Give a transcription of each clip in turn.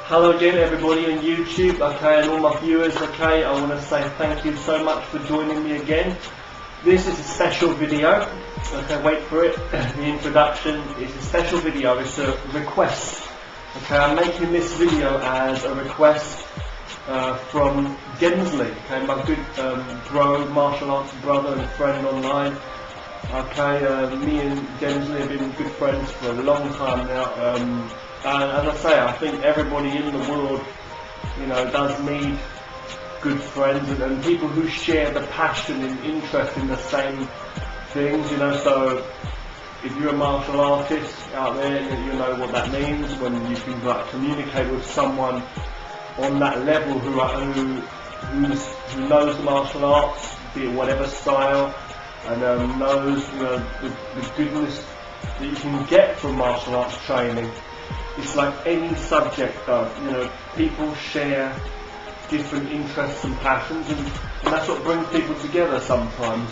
Hello again everybody on YouTube, okay, and all my viewers, okay, I want to say thank you so much for joining me again. This is a special video, okay, wait for it, the introduction is a special video, it's a request, okay, I'm making this video as a request from Gensley, okay, my good martial arts brother and friend online, okay, me and Gensley have been good friends for a long time now. And as I say, I think everybody in the world, does need good friends and people who share the passion and interest in the same things, so if you're a martial artist out there, you know what that means when you can communicate with someone on that level who knows martial arts, be it whatever style, and knows the goodness that you can get from martial arts training. It's like any subject though, people share different interests and passions, and that's what brings people together sometimes.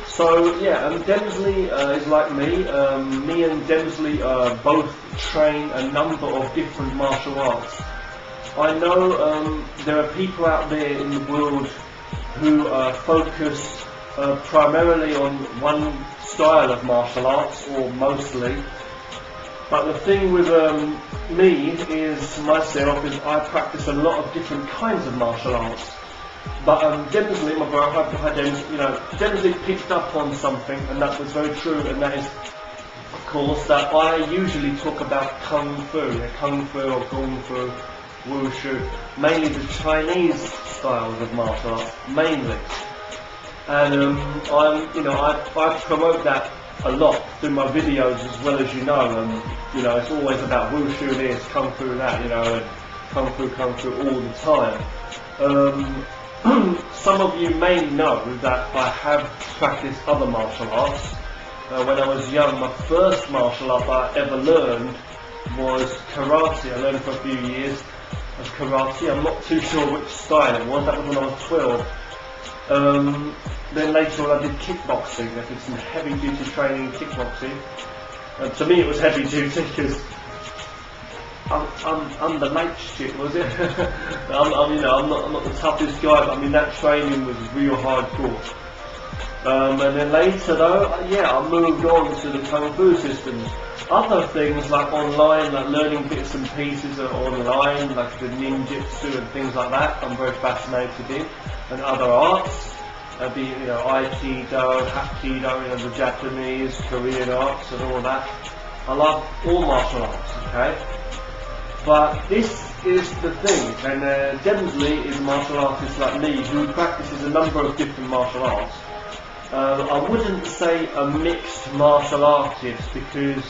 So yeah, Demsley is like me. Me and Demsley both train a number of different martial arts. I know there are people out there in the world who focus primarily on one style of martial arts, or mostly. But the thing with me is I practice a lot of different kinds of martial arts. But Demsley, my brother, Demsley picked up on something, and that was very true, and that is, of course, that I usually talk about Kung Fu or Kung Fu, Wushu, mainly the Chinese styles of martial arts, mainly. And I promote that a lot through my videos as well, as it's always about Wushu this, Kung Fu that, and Kung Fu all the time. Some of you may know that I have practiced other martial arts. When I was young, my first martial art I ever learned was karate. I learned for a few years of karate. I'm not too sure which style it was. That was when I was 12. Then later on I did kickboxing. I did some heavy duty training in kickboxing. To me it was heavy duty because I'm the late shit, was it? I'm not the toughest guy, but that training was real hardcore. And then later though, I moved on to the Kung Fu systems. Other things like online, like learning bits and pieces are online, like the ninjutsu and things like that, I'm very fascinated in, and other arts. Be Aikido, Hapkido, the Japanese, Korean arts and all that. I love all martial arts, okay? But this is the thing, and Demsley is a martial artist like me who practices a number of different martial arts. I wouldn't say a mixed martial artist because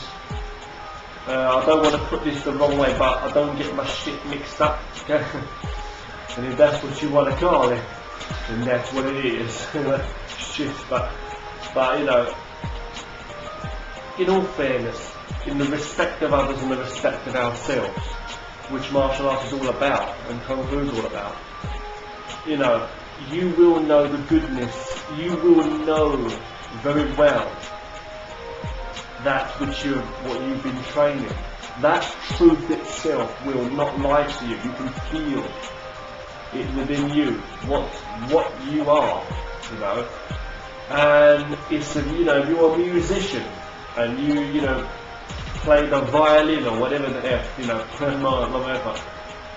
I don't want to put this the wrong way, but I don't get my shit mixed up. And if that's what you want to call it, and that's what it is. Shit, but in all fairness, in the respect of others and the respect of ourselves, which martial arts is all about, and Kung Fu is all about, you will know the goodness, you will know very well that what you've been training. That truth itself will not lie to you. You can feel it within you, what you are, and it's if you're a musician and you play the violin or whatever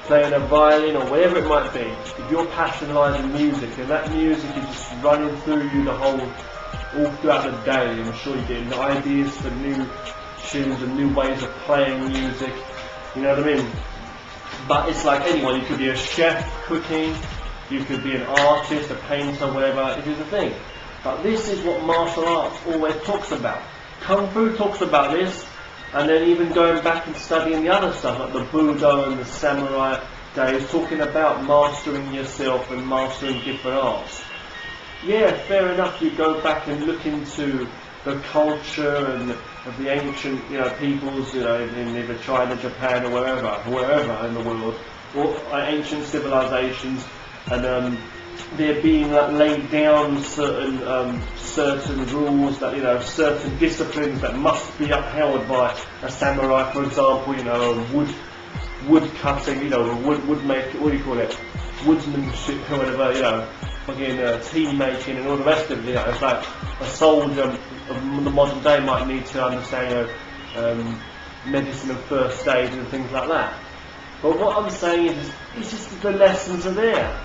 playing a violin or whatever it might be, if your passion lies in music, and that music is just running through you all throughout the day, I'm sure you're getting ideas for new tunes and new ways of playing music, you know what I mean? But it's like anyone, you could be a chef cooking, you could be an artist, a painter, whatever, it is a thing. But this is what martial arts always talks about. Kung Fu talks about this, and then even going back and studying the other stuff, like the Buddha and the samurai days, talking about mastering yourself and mastering different arts. Yeah, fair enough, you go back and look into the culture and of the ancient peoples, in either China, Japan or wherever in the world, or ancient civilizations, and there being laid down certain rules that certain disciplines that must be upheld by a samurai, for example, wood cutting, you know, wood making, what do you call it, woodsmanship or whatever, you know, fucking tea making and all the rest of it. You know, it's like a soldier of the modern day might need to understand, you know, medicine and first aid and things like that. But what I'm saying is, it's just the lessons are there.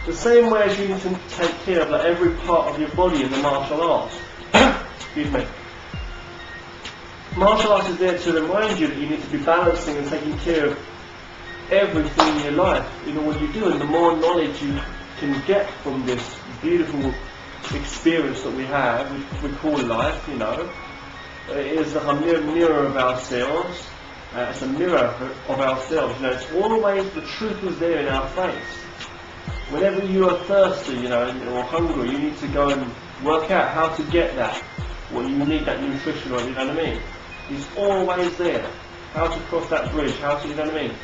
The same way as you need to take care of like every part of your body in the martial arts. Excuse me. Martial arts is there to remind you that you need to be balancing and taking care of everything in your life in all you do, and the more knowledge you can get from this beautiful experience that we have, which we call life, you know, it is a mirror of ourselves. It's a mirror of ourselves. You know, it's always, the truth is there in our face. Whenever you are thirsty, you know, or hungry, you need to go and work out how to get that. Well, you need that nutrition, or you know what I mean. It's always there. How to cross that bridge? How to, you know what I mean.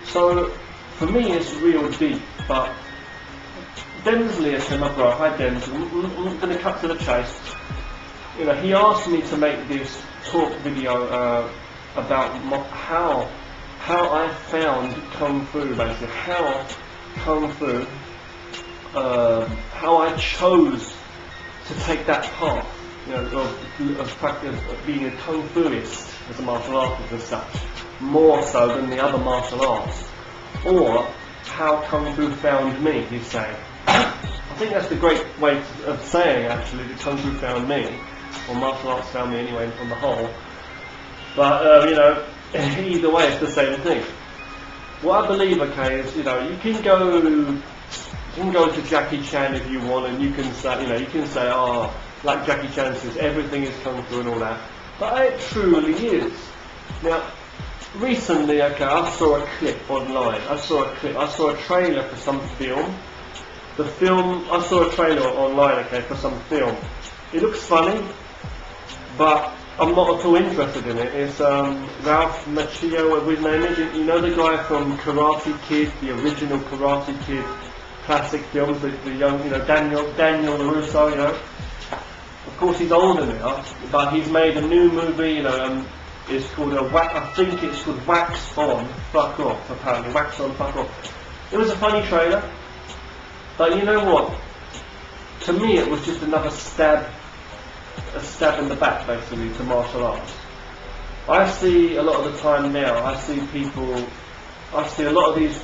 So, for me, it's real deep. But Densley, I said, my brother, hi Densley, I'm going to cut to the chase. You know, he asked me to make this talk video about how I found Kung Fu, basically. How Kung Fu, how I chose to take that path, you know, of being a Kung Fuist as a martial artist as such, more so than the other martial arts, or how Kung Fu found me, he's saying. I think that's the great way of saying, actually, that Kung Fu found me, or martial arts found me anyway, on the whole. But, you know, either way, it's the same thing. What I believe, okay, is, you know, you can go to Jackie Chan if you want, and you can say, you know, you can say, oh, like Jackie Chan says, everything is Kung Fu and all that. But it truly is. Now, recently, okay, I saw a clip online. I saw a trailer for some film. I saw a trailer online, okay, for some film. It looks funny, but I'm not at all interested in it. It's Ralph Macchio, whatever his name is. You know the guy from Karate Kid, the original Karate Kid classic films, the young, you know, Daniel LaRusso, you know. Of course, he's older now, but he's made a new movie, you know, it's called I think it's called Wax On, Fuck Off, apparently. Wax On, Fuck Off. It was a funny trailer, but you know what? To me, it was just another stab in the back, basically, to martial arts. I see a lot of the time now, I see a lot of these,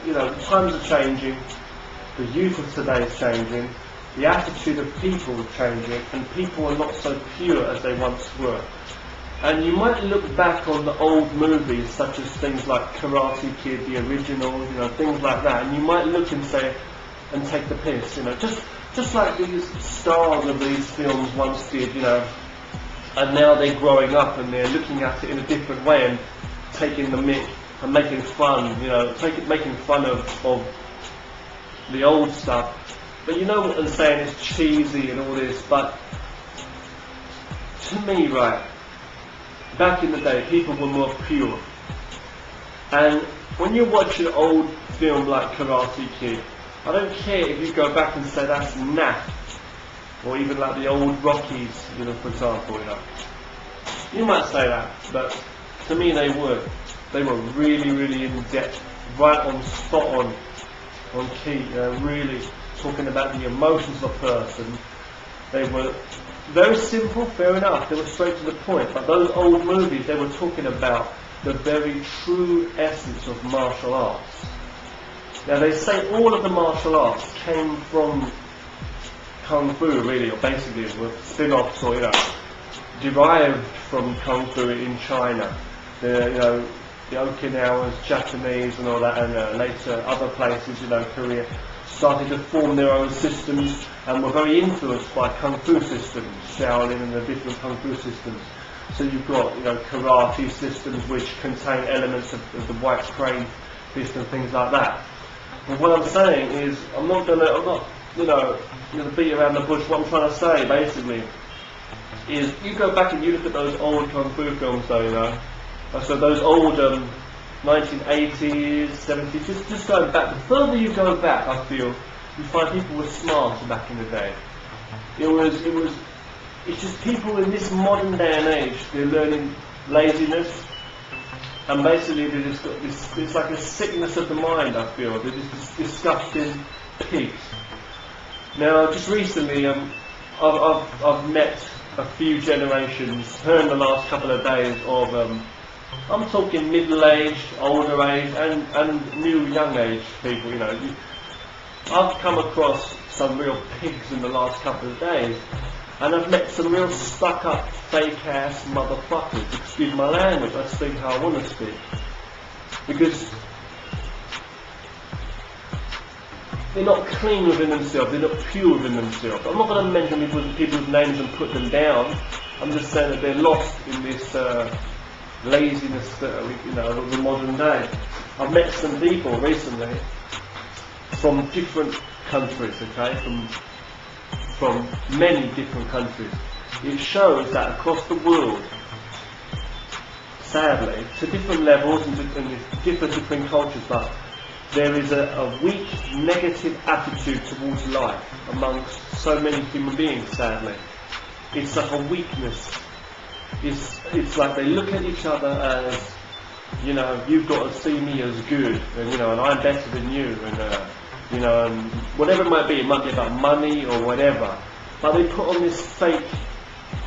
you know, the times are changing, the youth of today is changing, the attitude of people is changing, and people are not so pure as they once were. And you might look back on the old movies, such as things like Karate Kid, the original, you know, things like that, and you might look and say, and take the piss, you know, just like these stars of these films once did, you know, and now they're growing up and they're looking at it in a different way and taking the mick and making fun, you know, making fun of the old stuff. But you know what I'm saying, it's cheesy and all this, but to me, right, back in the day, people were more pure. And when you watch an old film like Karate Kid, I don't care if you go back and say that's naff, or even like the old Rockies, you know, for example, you know. You might say that, but to me they were really, really in depth, right on, spot on key, really talking about the emotions of a person. They were very simple, fair enough, they were straight to the point, but those old movies, they were talking about the very true essence of martial arts. Now they say all of the martial arts came from Kung Fu, really, or basically were spin-offs, or, you know, derived from Kung Fu in China. The Okinawans, Japanese and all that, and later other places, you know, Korea, started to form their own systems and were very influenced by Kung Fu systems, Shaolin and the different Kung Fu systems. So you've got, you know, karate systems which contain elements of the white crane fist and things like that. But what I'm saying is, I'm not gonna beat around the bush. What I'm trying to say, basically, is you go back and you look at those old Kung Fu films, though, you know. So those old 1980s, 70s, just going back. The further you go back, I feel, you find people were smarter back in the day. It's just people in this modern day and age, they're learning laziness, And basically they just got this, it's like a sickness of the mind, I feel. They're just disgusting pigs. Now, just recently, I've met a few generations here in the last couple of days of, I'm talking middle-aged, older age, and new young age people, you know. I've come across some real pigs in the last couple of days, and I've met some real stuck-up, fake-ass motherfuckers. Excuse my language, I speak how I want to speak. Because they're not clean within themselves, they're not pure within themselves. I'm not going to mention people's names and put them down. I'm just saying that they're lost in this laziness that of the modern day. I've met some people recently from different countries, okay, from many different countries. It shows that across the world, sadly, to different levels and different between cultures, but there is a weak, negative attitude towards life amongst so many human beings, sadly. It's like a weakness. It's like they look at each other as, you've got to see me as good, and and I'm better than you, and and whatever it might be about money or whatever. But they put on this fake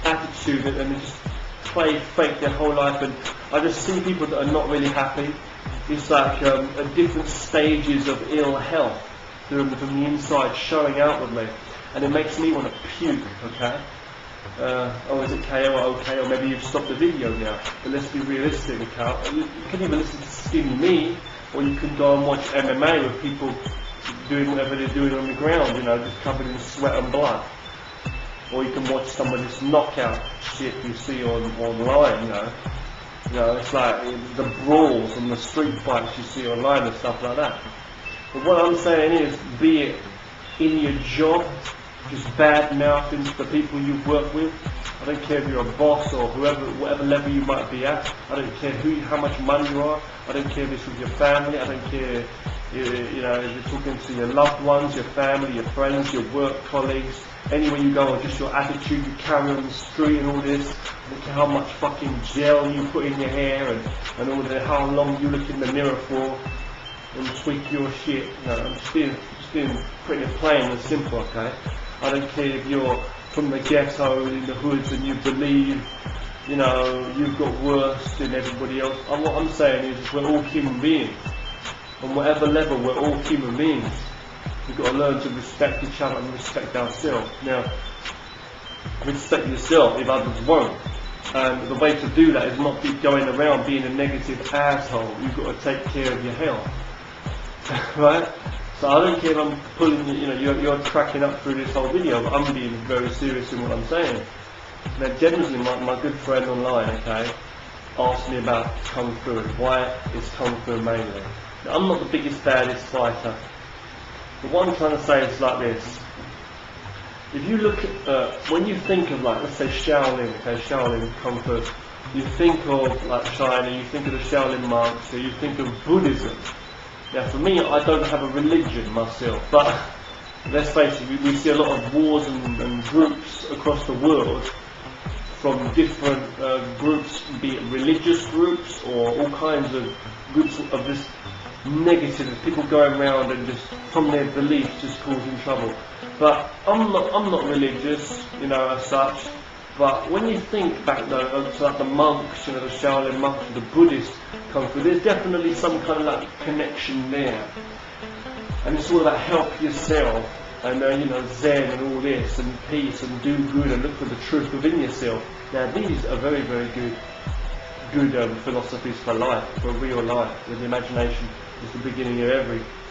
attitude and they just play fake their whole life, and I just see people that are not really happy. It's like at different stages of ill health from the inside showing outwardly, and it makes me want to puke, okay? Is it KO or okay, or maybe you've stopped the video now, but let's be realistic, okay? You can even listen to Skinny Me, or you can go and watch MMA with people doing whatever they're doing on the ground, just covered in sweat and blood. Or you can watch some of this knockout shit you see online, it's like the brawls and the street fights you see online and stuff like that. But what I'm saying is, be it in your job, just bad mouthing the people you work with. I don't care if you're a boss or whatever level you might be at. I don't care how much money you are. I don't care if it's with your family. I don't care if you're talking to your loved ones, your family, your friends, your work colleagues. Anywhere you go, or just your attitude you carry on the street and all this. I don't care how much fucking gel you put in your hair and all that, how long you look in the mirror for and tweak your shit. I'm just being pretty plain and simple, okay? I don't care if you're from the ghetto in the hoods and you believe, you've got worse than everybody else. And what I'm saying is we're all human beings. On whatever level, we're all human beings. We've got to learn to respect each other and respect ourselves. Now, respect yourself if others won't. And the way to do that is not be going around being a negative asshole. You've got to take care of your health. Right? So I don't care if I'm pulling, you're cracking up through this whole video, but I'm being very serious in what I'm saying. Now, generally, my good friend online, okay, asked me about Kung Fu and why it's Kung Fu mainly. Now, I'm not the biggest, baddest fighter. But what I'm trying to say is like this. If you look at, when you think of let's say Shaolin, okay, Shaolin Kung Fu, you think of China, you think of the Shaolin monks, or you think of Buddhism. Now for me, I don't have a religion myself, but let's face it, we see a lot of wars and groups across the world from different groups, be it religious groups or all kinds of groups of this negative, people going around and just from their beliefs just causing trouble. But I'm not religious, as such. But when you think back though, of the monks, the Shaolin monks, the Buddhist Kung Fu, there's definitely some kind of connection there. And it's all about help yourself and Zen and all this and peace and do good and look for the truth within yourself. Now these are very, very good philosophies for life, for real life. Where the imagination is the beginning of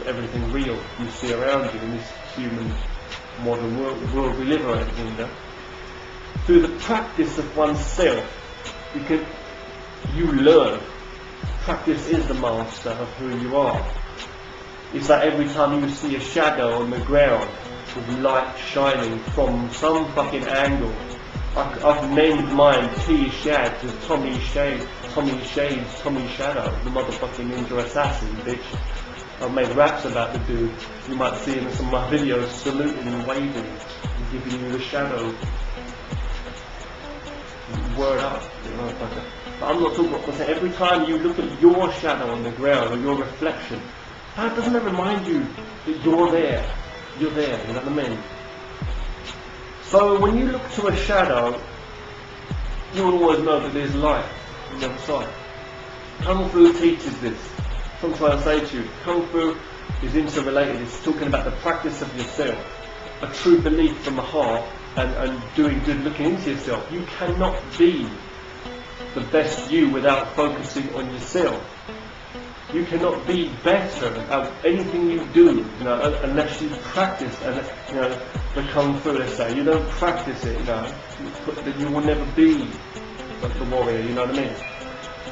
everything real you see around you in this human modern world we live in. Through the practice of oneself, you learn. Practice is the master of who you are. It's like every time you see a shadow on the ground with light shining from some fucking angle. I've named mine T Shad to Tommy Shades, Tommy Shadow, the motherfucking ninja assassin, bitch. I've made raps about the dude. You might see him in some of my videos saluting and waving and giving you the shadow. word up. You know, but I'm not talking about, I'm saying every time you look at your shadow on the ground or your reflection, doesn't that remind you that you're there? You're there, you know what I mean? So when you look to a shadow, you will always know that there's light on the other side. Kung Fu teaches this. So I'm trying to say to you, Kung Fu is interrelated. It's talking about the practice of yourself, a true belief from the heart, and doing good, looking into yourself. You cannot be the best you without focusing on yourself. You cannot be better at anything you do, you know, unless you practice. And you know, the Kung Fu, let's say, you don't practice it, you know, that you will never be the warrior. You know what I mean?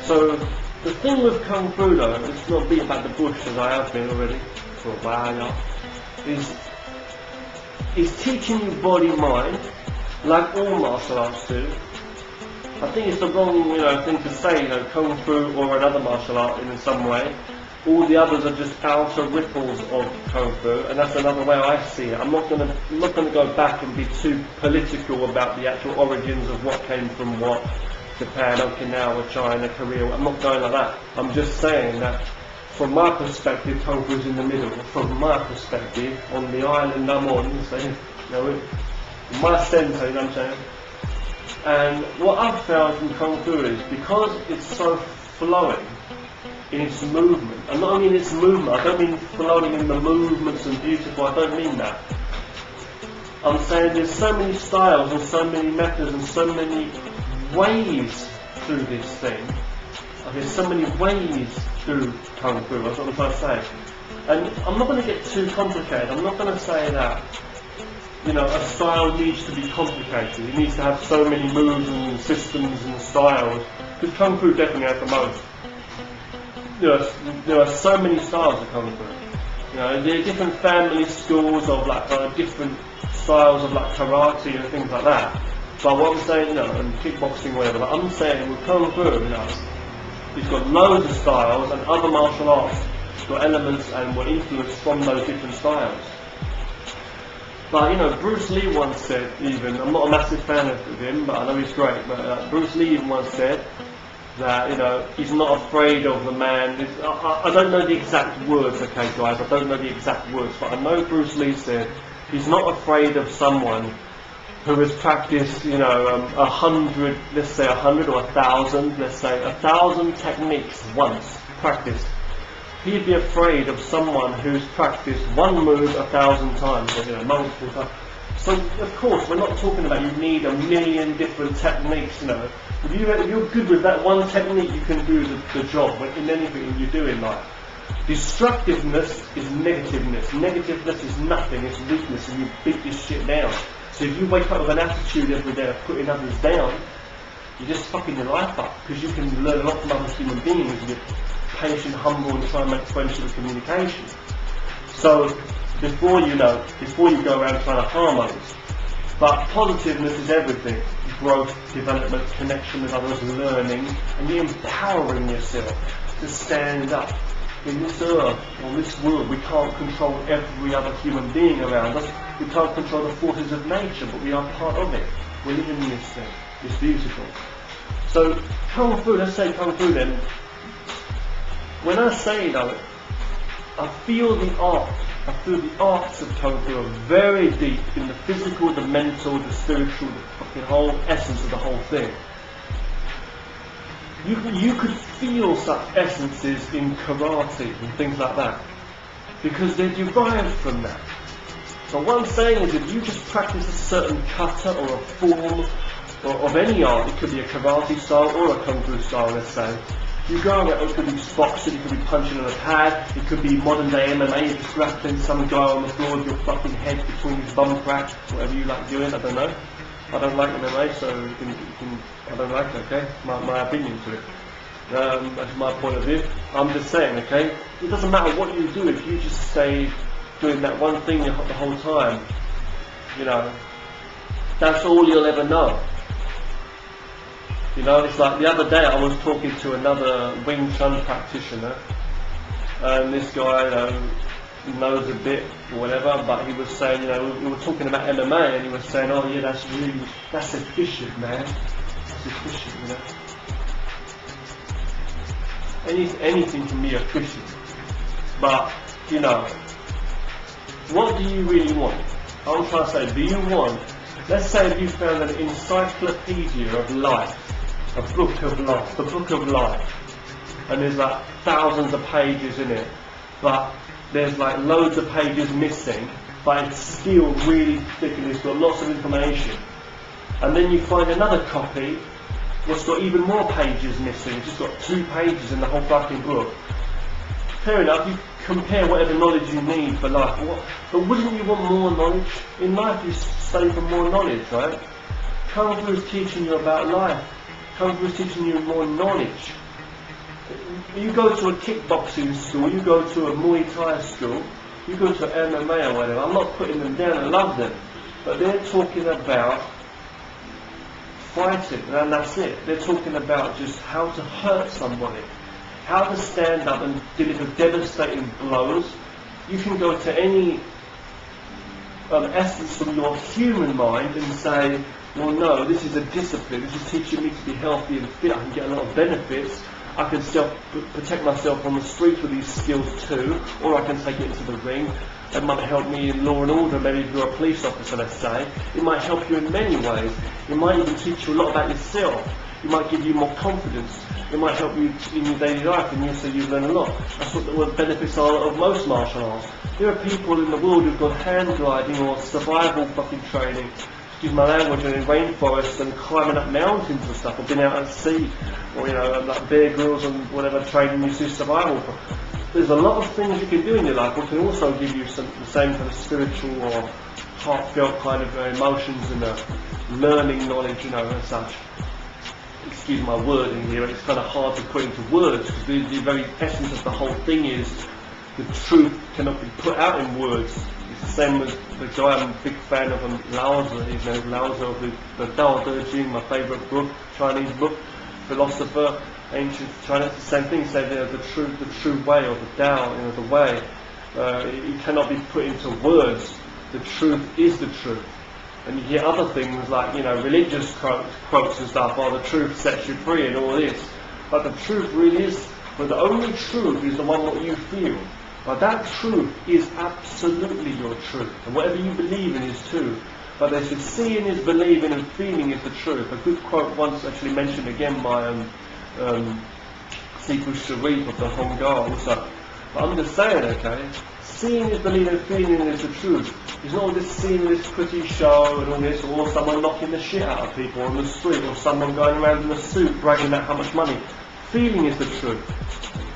So the thing with Kung Fu, though, it's not beat about the bush as I have been already for a while now, is teaching you body mind, like all martial arts do. I think it's the wrong, you know, thing to say, you know, Kung Fu or another martial art in some way. All the others are just outer ripples of Kung Fu, and that's another way I see it. I'm not going to go back and be too political about the actual origins of what came from what, Japan, Okinawa, China, Korea. I'm not going like that. I'm just saying that from my perspective, Kung Fu's in the middle. From my perspective, on the island I'm on, so, you know, in my centre, you know what I'm saying? And what I've found from Kung Fu is, because it's so flowing in its movement, and not only in its movement, I don't mean flowing in the movements and beautiful, I don't mean that. I'm saying there's so many styles and so many methods and so many ways through this thing. There's so many ways through Kung Fu, that's what I'm trying to say. And I'm not going to get too complicated. I'm not going to say that, you know, a style needs to be complicated. It needs to have so many moves and systems and styles. Because Kung Fu definitely has the most. You know, there are so many styles of Kung Fu. You know, there are different family schools of like different styles of like karate and things like that. But what I'm saying, you know, and kickboxing, whatever. But I'm saying with Kung Fu, you know, it's got loads of styles, and other martial arts got elements and were influenced from those different styles. But, you know, Bruce Lee once said, even, I'm not a massive fan of him, but I know he's great, but Bruce Lee even once said that, you know, he's not afraid of the man. I don't know the exact words, okay guys, I don't know the exact words, but I know Bruce Lee said he's not afraid of someone who has practiced, you know, 100, let's say 100 or 1,000, let's say 1,000 techniques once practiced. He'd be afraid of someone who's practiced one move 1,000 times, or, you know, multiple times. So, of course, we're not talking about you need 1,000,000 different techniques, you know. If you're good with that one technique, you can do the job in anything you do in life. Destructiveness is negativeness. Negativeness is nothing, it's weakness, and you beat this shit down. So if you wake up with an attitude every day of putting others down, you're just fucking your life up, because you can learn a lot from other human beings and get patient, humble, and try and make friendship and communication. So before you go around trying to harm others. But positiveness is everything. Growth, development, connection with others, learning, and you're empowering yourself to stand up. In this earth, or this world, we can't control every other human being around us. We can't control the forces of nature, but we are part of it. We're living in this thing. It's beautiful. So, Kung Fu, let's say Kung Fu then. When I say though, I feel the art. I feel the arts of Kung Fu are very deep in the physical, the mental, the spiritual, the fucking whole essence of the whole thing. You could feel such essences in karate and things like that, because they're derived from that. So what I'm saying is, if you just practice a certain kata or a form or of any art, it could be a karate style or a Kung Fu style, let's say, you go around, it could be boxing, it could be punching on a pad, it could be modern day MMA, you're just grappling some guy on the floor with your fucking head between his bum cracks, whatever you like doing, I don't know. I don't like MMA, so you can, I don't like it, okay? My opinion to it. That's my point of view. I'm just saying, okay? It doesn't matter what you do if you just stay doing that one thing the whole time. You know, that's all you'll ever know. You know, it's like the other day I was talking to another Wing Chun practitioner, and this guy, you know, knows a bit or whatever, but he was saying, you know, we were talking about MMA, and he was saying, oh yeah, that's efficient, man. That's is efficient, you know. Anything can be efficient, but you know, what do you really want? I'm trying to say, do you want? Let's say if you found an encyclopedia of life, a book of life, the book of life, and there's like thousands of pages in it, but there's like loads of pages missing, but it's still really thick and it's got lots of information. And then you find another copy that's got even more pages missing, it's just got 2 pages in the whole fucking book. Fair enough, you compare whatever knowledge you need for life, but wouldn't you want more knowledge? In life you study for more knowledge, right? Kung Fu is teaching you about life. Kung Fu is teaching you more knowledge. You go to a kickboxing school, you go to a Muay Thai school, you go to MMA or whatever, I'm not putting them down, I love them, but they're talking about fighting, and that's it. They're talking about just how to hurt somebody, how to stand up and deliver devastating blows. You can go to any essence from your human mind and say, well no, this is a discipline, this is teaching me to be healthy and fit, I can get a lot of benefits, I can protect myself on the streets with these skills too, or I can take it into the ring. It might help me in law and order, maybe if you're a police officer, let's say. It might help you in many ways. It might even teach you a lot about yourself. It might give you more confidence. It might help you in your daily life, and you say you've learned a lot. That's what the benefits are of most martial arts. There are people in the world who've got hand gliding or survival fucking training, excuse my language, in rainforests and climbing up mountains and stuff, or been out at sea, or you know, like Bear Grylls and whatever training you see survival for. There's a lot of things you can do in your life which can also give you the same kind of spiritual or heartfelt kind of emotions and learning knowledge, you know, and such. Excuse my wording here, it's kind of hard to put into words because the very essence of the whole thing is the truth cannot be put out in words. It's the same as the guy I'm a big fan of, Lao Tzu, his name is Lao Tzu, the Tao Te Ching, my favourite book, Chinese book, philosopher, ancient China, it's the same thing, say the true way, or the Tao, you know, the way. It cannot be put into words. The truth is the truth. And you hear other things like, you know, religious quotes and stuff, oh, the truth sets you free and all this. But the truth really is, but the only truth is the one that you feel. But that truth is absolutely your truth. And whatever you believe in is true. But they said seeing is believing and feeling is the truth. A good quote once actually mentioned again by Sifu Sharif of the Hongar also. But I'm just saying, okay, seeing is believing and feeling is the truth. It's not just seeing this pretty show and all this, or someone knocking the shit out of people on the street, or someone going around in a suit bragging about how much money. Feeling is the truth.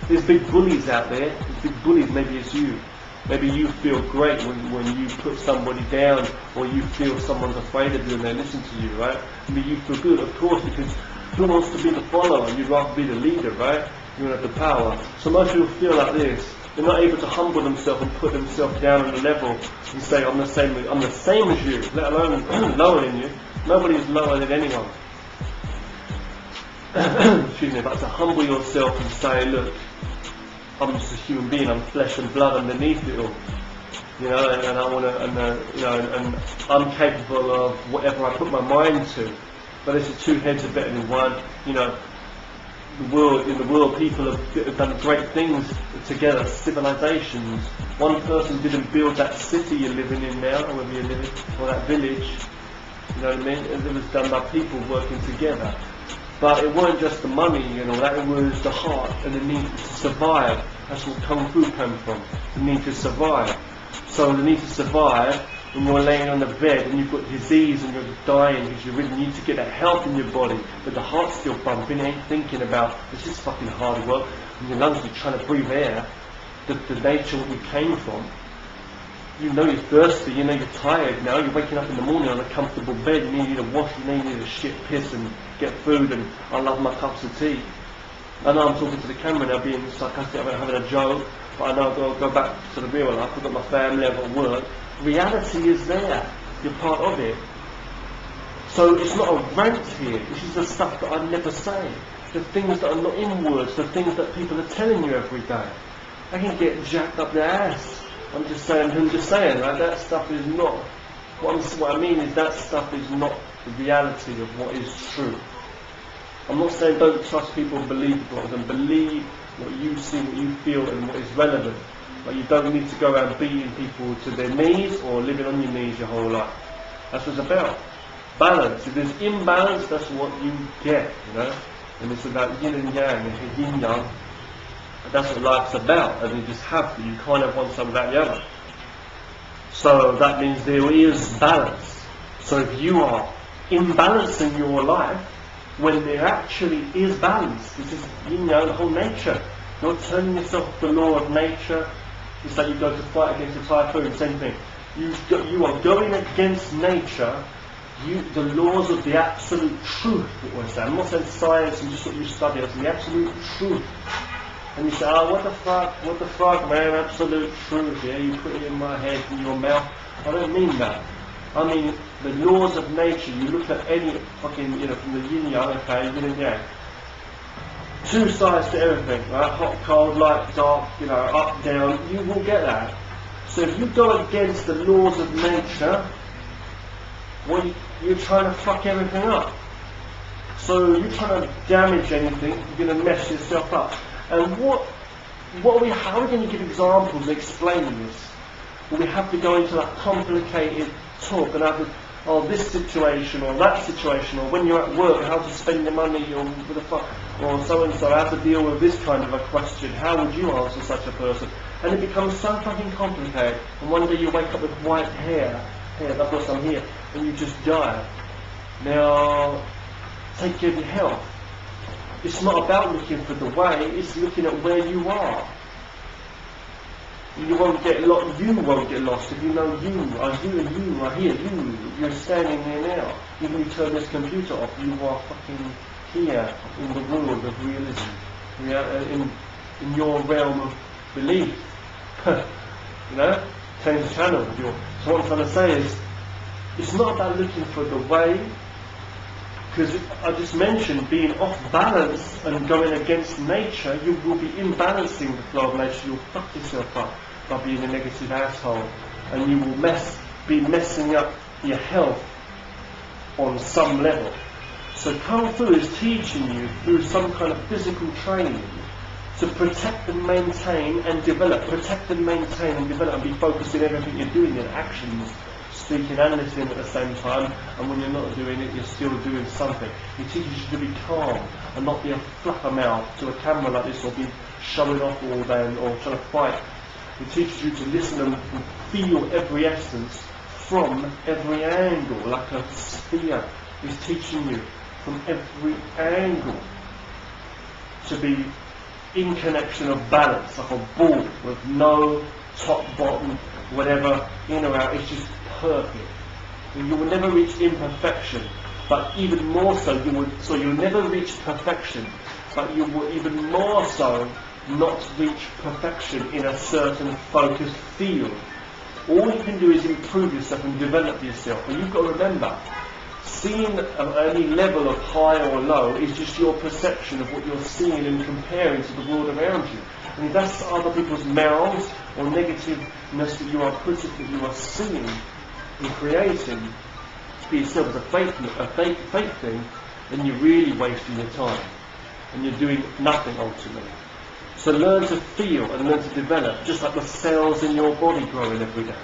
There's big bullies out there. There's big bullies, maybe it's you. Maybe you feel great when you put somebody down, or you feel someone's afraid of you and they listen to you, right? Maybe you feel good, of course, because who wants to be the follower? You'd rather be the leader, right? You want to have the power. So most people feel like this. They're not able to humble themselves and put themselves down on the level and say, I'm the same as you, let alone lower than you. Nobody is lower than anyone. Excuse me, but to humble yourself and say, look, I'm just a human being, I'm flesh and blood underneath it all. You know, and I want to, you know, and I'm capable of whatever I put my mind to. But this is 2 heads are better than one. You know, in the world, people have done great things together, civilizations. One person didn't build that city you're living in now, or wherever you're living, or that village. You know what I mean? It was done by people working together. But it weren't just the money, you know, that was the heart and the need to survive. That's where Kung Fu came from, the need to survive. So the need to survive, when you're laying on the bed and you've got disease and you're dying because you really need to get that health in your body, but the heart's still pumping, you ain't thinking about, this is fucking hard work, and your lungs are trying to breathe air, the nature what you came from. You know you're thirsty, you know you're tired now, you're waking up in the morning on a comfortable bed, you need a wash, you need a shit piss and get food, and I love my cups of tea. I know I'm talking to the camera now being sarcastic about having a joke, but I know I've got to go back to the real life, I've got my family, I've got work. Reality is there, you're part of it. So it's not a rant here, this is the stuff that I never say. The things that are not in words, the things that people are telling you every day. I can get jacked up their ass. I'm just saying, right? That stuff is not, what I mean is that stuff is not the reality of what is true. I'm not saying don't trust people and believe people, and believe what you see, what you feel, and what is relevant. But you don't need to go around beating people to their knees or living on your knees your whole life. That's what it's about. Balance. If there's imbalance, that's what you get, you know. And it's about yin and yang, and yin yang. That's what life's about, and you just have to. You kind of want some without the other. So that means there is balance. So if you are imbalancing your life, when there actually is balance, this is yin yang, the whole nature. You're turning yourself off the law of nature. It's like you go to fight against a typhoon, same thing. You are going against nature, the laws of the absolute truth, what I say. I'm not saying science and just what you study, it's the absolute truth. And you say, oh, what the fuck, man, absolute truth, yeah, you put it in my head, in your mouth. I don't mean that. I mean, the laws of nature, you look at any fucking, you know, from the yin yang, okay, yin and yang. Two sides to everything, right? Hot, cold, light, dark, you know, up, down, you will get that. So if you go against the laws of nature, well, you're trying to fuck everything up. So you're trying to damage anything, you're going to mess yourself up. And how are we going to give examples explaining this? Well, we have to go into that complicated talk and have this situation or that situation, or when you're at work, how to spend your money, or what the fuck, or so and so, how to deal with this kind of a question. How would you answer such a person? And it becomes so fucking complicated. And one day you wake up with white hair, I've got some here, and you just die. Now, take care of your health. It's not about looking for the way, it's looking at where you are. You won't get lost if you know you are here, you're standing there now. Even if you turn this computer off, you are fucking here in the world of realism, in your realm of belief. You know? Change the channel. So what I'm trying to say is, it's not about looking for the way, because I just mentioned being off balance and going against nature, you will be imbalancing the flow of nature, you'll fuck yourself up by being a negative asshole, and you will be messing up your health on some level. So Kung Fu is teaching you through some kind of physical training to protect and maintain and develop, and be focused in everything you're doing, in actions, speaking and listening at the same time, and when you're not doing it, you're still doing something. He teaches you to be calm and not be a flappermouth to a camera like this, or be showing off all day or trying to fight. He teaches you to listen and feel every essence from every angle, like a sphere. He's teaching you from every angle to be in connection of balance, like a ball with no top, bottom, whatever, in or out. It's just perfect. And you will never reach imperfection, but even more so, you'll never reach perfection, but you will even more so not reach perfection in a certain focused field. All you can do is improve yourself and develop yourself. But you've got to remember, seeing at any level of high or low is just your perception of what you're seeing and comparing to the world around you. And if that's other people's mouths or negativeness that you are putting, that you are seeing and creating for yourself as a fake thing, then you're really wasting your time. And you're doing nothing ultimately. So learn to feel and learn to develop, just like the cells in your body growing every day.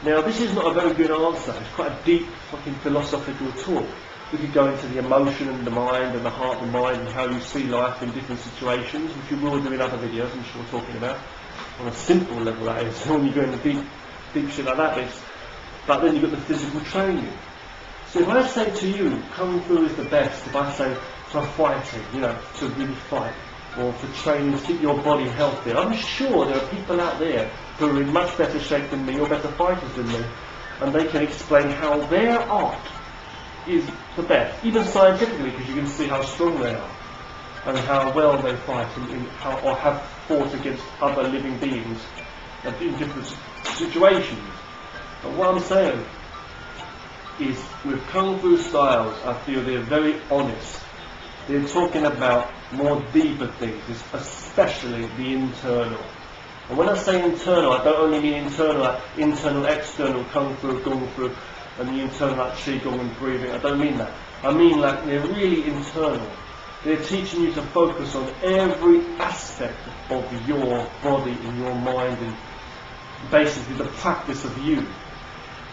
Now, this is not a very good answer. It's quite a deep fucking philosophical talk. We could go into the emotion and the mind and the heart and mind and how you see life in different situations, which we will do in other videos, I'm sure, talking about. On a simple level, that is. When you go into deep shit like that, but then you've got the physical training. So if I say to you, Kung Fu is the best, if I say for fighting, to really fight, or for training to keep your body healthy, I'm sure there are people out there who are in much better shape than me, or better fighters than me, and they can explain how their art is the best, even scientifically, because you can see how strong they are, and how well they fight, or have fought against other living beings in different situations. But what I'm saying is, with Kung Fu styles, I feel they're very honest. They're talking about more deeper things, especially the internal. And when I say internal, I don't only mean internal, external, Kung Fu, Kung Fu, and the internal like Qigong and breathing. I don't mean that. I mean like they're really internal. They're teaching you to focus on every aspect of your body and your mind, and basically the practice of you.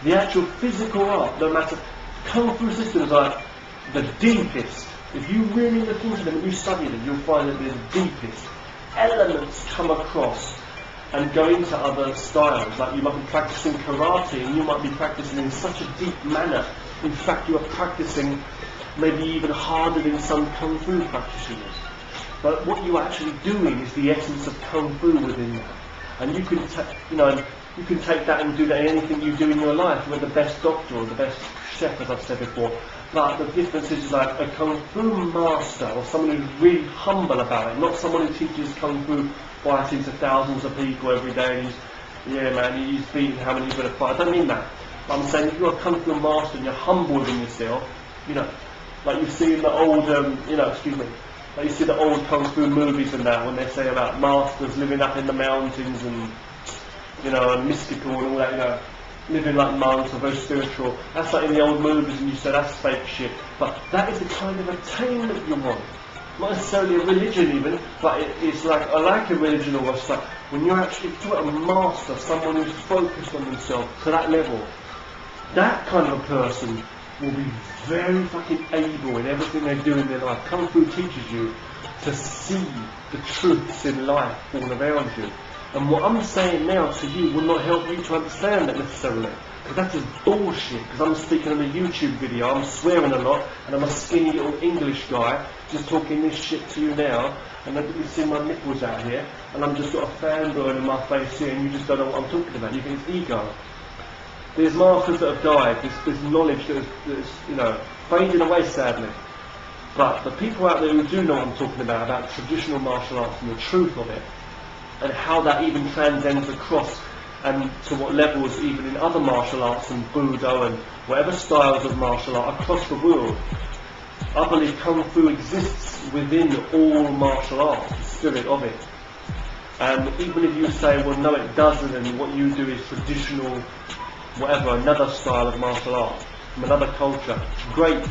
The actual physical art, no matter, Kung Fu systems are the deepest. If you really look into them and you study them, you'll find that the deepest elements come across and go into other styles. Like you might be practicing karate and you might be practicing in such a deep manner. In fact, you are practicing maybe even harder than some Kung Fu practitioners. But what you're actually doing is the essence of Kung Fu within that. And you can, you can take that and do that in anything you do in your life. You're the best doctor or the best chef, as I've said before. But the difference is like a Kung Fu master, or someone who's really humble about it, not someone who teaches Kung Fu fighting to thousands of people every day and he's beating how many he's going to fight. I don't mean that. But I'm saying if you're a Kung Fu master and you're humble within yourself, like you see in the old, like you see the old Kung Fu movies and that, when they say about masters living up in the mountains and, and mystical and all that, living like monks or very spiritual. That's like in the old movies, and you say that's fake shit. But that is the kind of attainment you want. Not necessarily a religion even, but it's like, I like a religion or stuff. When you're actually a master, someone who's focused on themselves to that level, that kind of a person will be very fucking able in everything they do in their life. Kung Fu teaches you to see the truths in life all around you. And what I'm saying now to you will not help you to understand that necessarily. Because that's just bullshit. Because I'm speaking on a YouTube video, I'm swearing a lot, and I'm a skinny little English guy just talking this shit to you now. And then you see my nipples out here, and I'm just got a fan blowing in my face here, and you just don't know what I'm talking about. You think it's ego. There's masters that have died. There's knowledge that's fading away sadly. But the people out there who do know what I'm talking about traditional martial arts and the truth of it, and how that even transcends across and to what levels even in other martial arts and Budo and whatever styles of martial art across the world. I believe Kung Fu exists within all martial arts, the spirit of it. And even if you say, well no it doesn't, and what you do is traditional, whatever, another style of martial art, from another culture, great.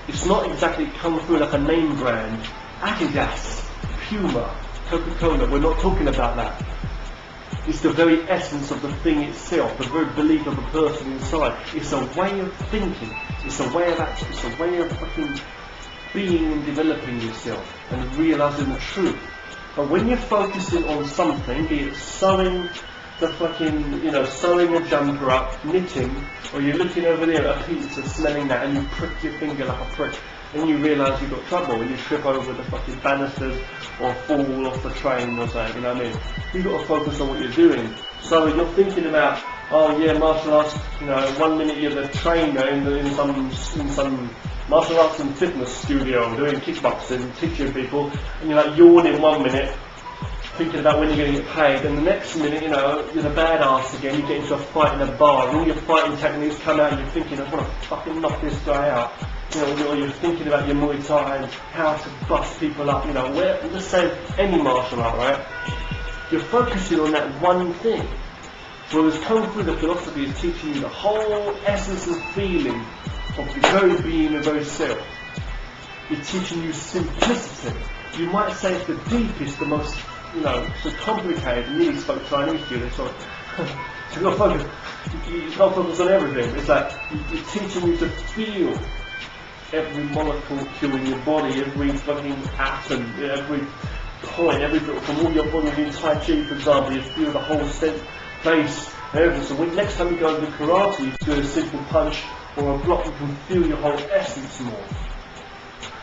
It's not exactly Kung Fu like a name brand. Adidas, Puma, Coca-Cola, we're not talking about that. It's the very essence of the thing itself, the very belief of the person inside. It's a way of thinking, it's a way of action, it's a way of fucking being and developing yourself and realising the truth. But when you're focusing on something, be it sewing the fucking, sewing a jumper up, knitting, or you're looking over there at a pizza, smelling that, and you prick your finger like a prick, and you realise you've got trouble, and you trip over the fucking banisters, or fall off the train or something, you know what I mean? You've got to focus on what you're doing. So you're thinking about, oh yeah, martial arts, 1 minute you're the trainer in some martial arts and fitness studio doing kickboxing, teaching people, and you're like yawning 1 minute, thinking about when you're going to get paid, and the next minute, you're the badass again, you get into a fight in a bar, and all your fighting techniques come out, and you're thinking, I want to fucking knock this guy out. Or you're thinking about your Muay Thai and how to bust people up, I'm just saying any martial art, right? You're focusing on that one thing. Whereas Kung Fu, the philosophy, is teaching you the whole essence and feeling of the very being and very self. It's teaching you simplicity. You might say it's the deepest, the most, so complicated. I nearly spoke Chinese to you, sorry. So you can't focus on everything. It's like, it's teaching you to feel every molecule in your body, every fucking atom, every point, every bit from all your body in Tai Chi, for example, you feel the whole face and everything. So when next time you go into karate, you do a simple punch or a block, you can feel your whole essence more.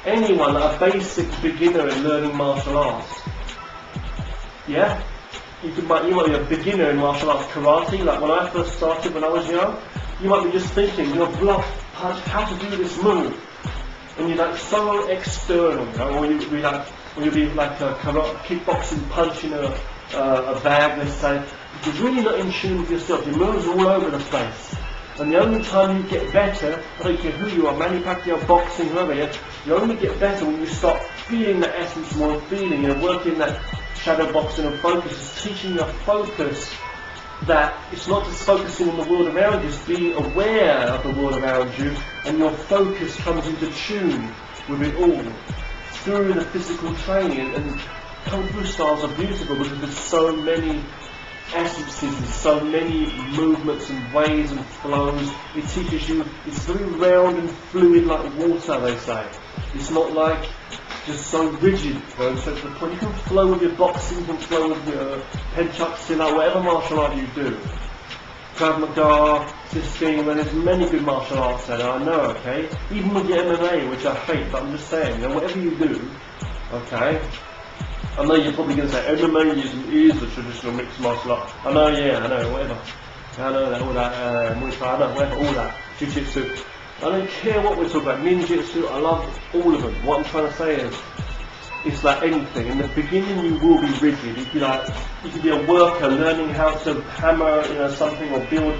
Anyone, a basic beginner in learning martial arts, yeah? You might be a beginner in martial arts karate, like when I first started when I was young, you might be just thinking, block, punch, how to do this move. And you're like so external, or you'll be like a kickboxing punching a bag, let's say. You're really not in tune with yourself. Your moves are all over the place. And the only time you get better, I don't care who you are, Manny Pacquiao, boxing, whoever, you only get better when you start feeling the essence more, feeling, working that shadow boxing and focus. It's teaching you a focus that it's not just focusing on the world around you, it's being aware of the world around you, and your focus comes into tune with it all. through the physical training, and Kung Fu styles are beautiful because there's so many essences and so many movements and ways and flows. It teaches you, it's very round and fluid like water, they say. It's not like just so rigid, you know, so to the point. You can flow with your boxing, you can flow with your penchuk silat, whatever martial art you do. Krav Maga, Sistine, and there's many good martial arts there, I know, okay? Even with your MMA, which I hate, but I'm just saying, you know, whatever you do, okay? I know you're probably going to say MMA is a traditional mixed martial art. I know, yeah, I know, whatever. I know that, all that, Muay Thai, I know, whatever, all that. Jiu-Jitsu. I don't care what we're talking about. Ninjutsu, I love all of them. What I'm trying to say is, it's like anything. In the beginning, you will be rigid. You could be a worker learning how to hammer, you know, something, or build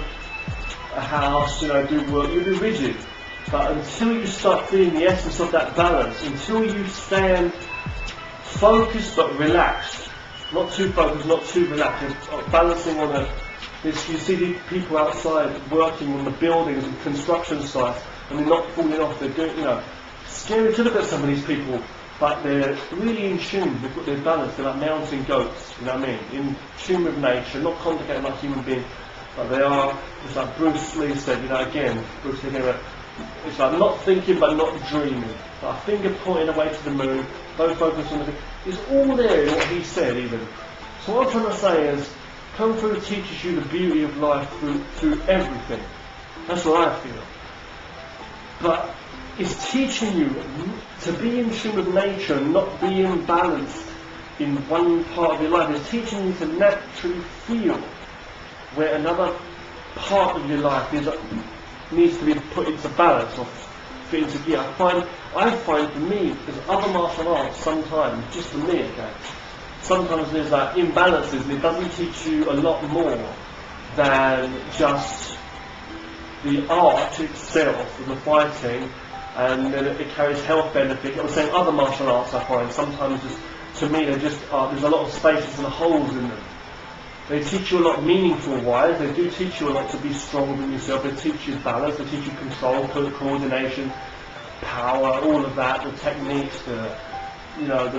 a house, you know, do work. You'll be rigid. But until you start feeling the essence of that balance, until you stand focused but relaxed, not too focused, not too relaxed, balancing on a. You see these people outside working on the buildings and construction sites, and they're not falling off. They're doing, you know, scary to look at some of these people, but they're really in tune. They've got their balance. They're like mountain goats. You know what I mean? In tune with nature, not complicated like human beings, but they are. It's like Bruce Lee said. You know, again, Bruce Lee. It's like not thinking but not dreaming. Like a finger pointing away to the moon. Don't focus on the thing. It's all there in what he said, even. So what I'm trying to say is, Kung Fu teaches you the beauty of life through everything. That's what I feel. But it's teaching you to be in tune with nature and not be imbalanced in one part of your life. It's teaching you to naturally feel where another part of your life needs to be put into balance or fit into gear. I find for me, there's other martial arts sometimes, just for me, okay, sometimes there's like imbalances, and it doesn't teach you a lot more than just the art itself and the fighting, and then it carries health benefits. I'm saying other martial arts I find sometimes just, to me, they're just, there's a lot of spaces and holes in them. They teach you a lot meaningful wise, they do teach you a lot to be strong within yourself, they teach you balance, they teach you control, coordination, power, all of that, the techniques, the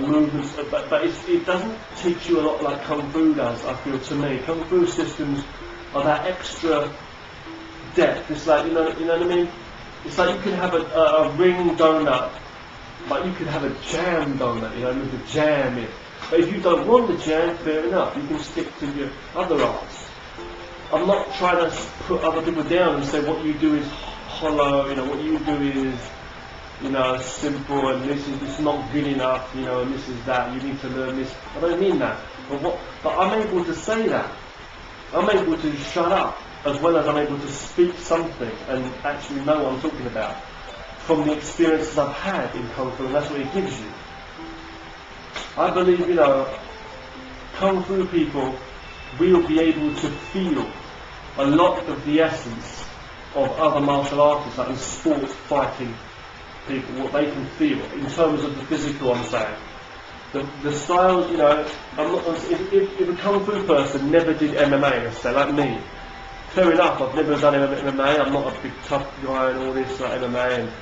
movements, but it doesn't teach you a lot like Kung Fu does, I feel, to me. Kung Fu systems are that extra depth. It's like, you know what I mean? It's like you can have a ring donut, but you could have a jam donut, you know, with the jam in. But if you don't want the jam, fair enough, you can stick to your other arts. I'm not trying to put other people down and say what you do is hollow, you know, what you do is, you know, simple, and this is not good enough, you know, and this is that, you need to learn this. I don't mean that. But I'm able to say that. I'm able to shut up, as well as I'm able to speak something and actually know what I'm talking about from the experiences I've had in Kung Fu, and that's what it gives you. I believe, you know, Kung Fu people will be able to feel a lot of the essence of other martial artists, like in sports fighting people, what they can feel in terms of the physical. I'm saying the styles, you know, if a Kung Fu person never did MMA, let's say, like me, fair enough, I've never done MMA, I'm not a big tough guy and all this, like MMA, and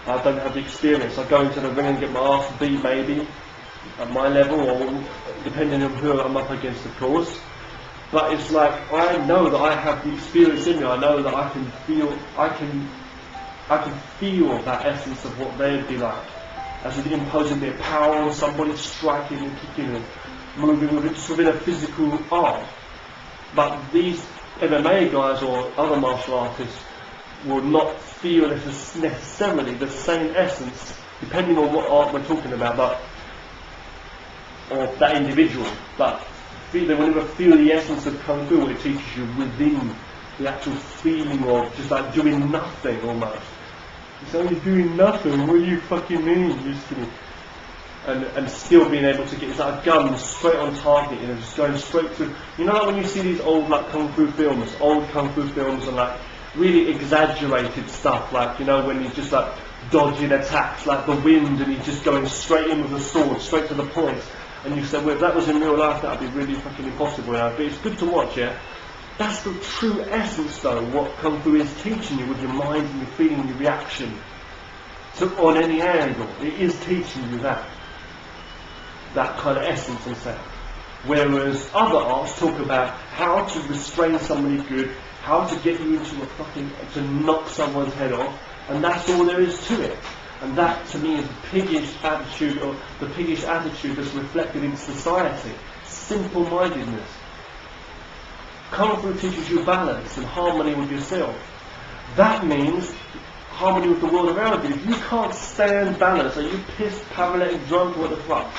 I don't have the experience. I go into the ring and get my ass beat maybe at my level, or depending on who I'm up against, of course. But it's like, I know that I have the experience in me. I know that I can feel that essence of what they'd be like, as in imposing their power on somebody, striking and kicking and moving within a physical art. But these MMA guys or other martial artists will not feel necessarily the same essence, depending on what art we're talking about, or that individual. But they will never feel the essence of Kung Fu, what it teaches you within the actual feeling of just like doing nothing almost. It's only doing nothing, what do you fucking mean? Just kidding. And still being able to get, it's like a gun straight on target, you know, just going straight to, you know, like when you see these old like Kung Fu films, and like really exaggerated stuff, like, you know, when he's just like dodging attacks like the wind, and he's just going straight in with a sword, straight to the point. And you say, well, if that was in real life, that would be really fucking impossible, you know? But it's good to watch, yeah? That's the true essence, though, what Kung Fu is teaching you with your mind and your feeling and your reaction. So on any angle, it is teaching you that. that kind of essence and sound. Whereas other arts talk about how to restrain somebody good, how to get you into to knock someone's head off, and that's all there is to it. And that, to me, is the piggish attitude, or the piggish attitude that's reflected in society. Simple-mindedness. Kung Fu teaches you balance and harmony with yourself. That means harmony with the world around you. If you can't stand balance, are you pissed, paralytic, drunk, what the fuck?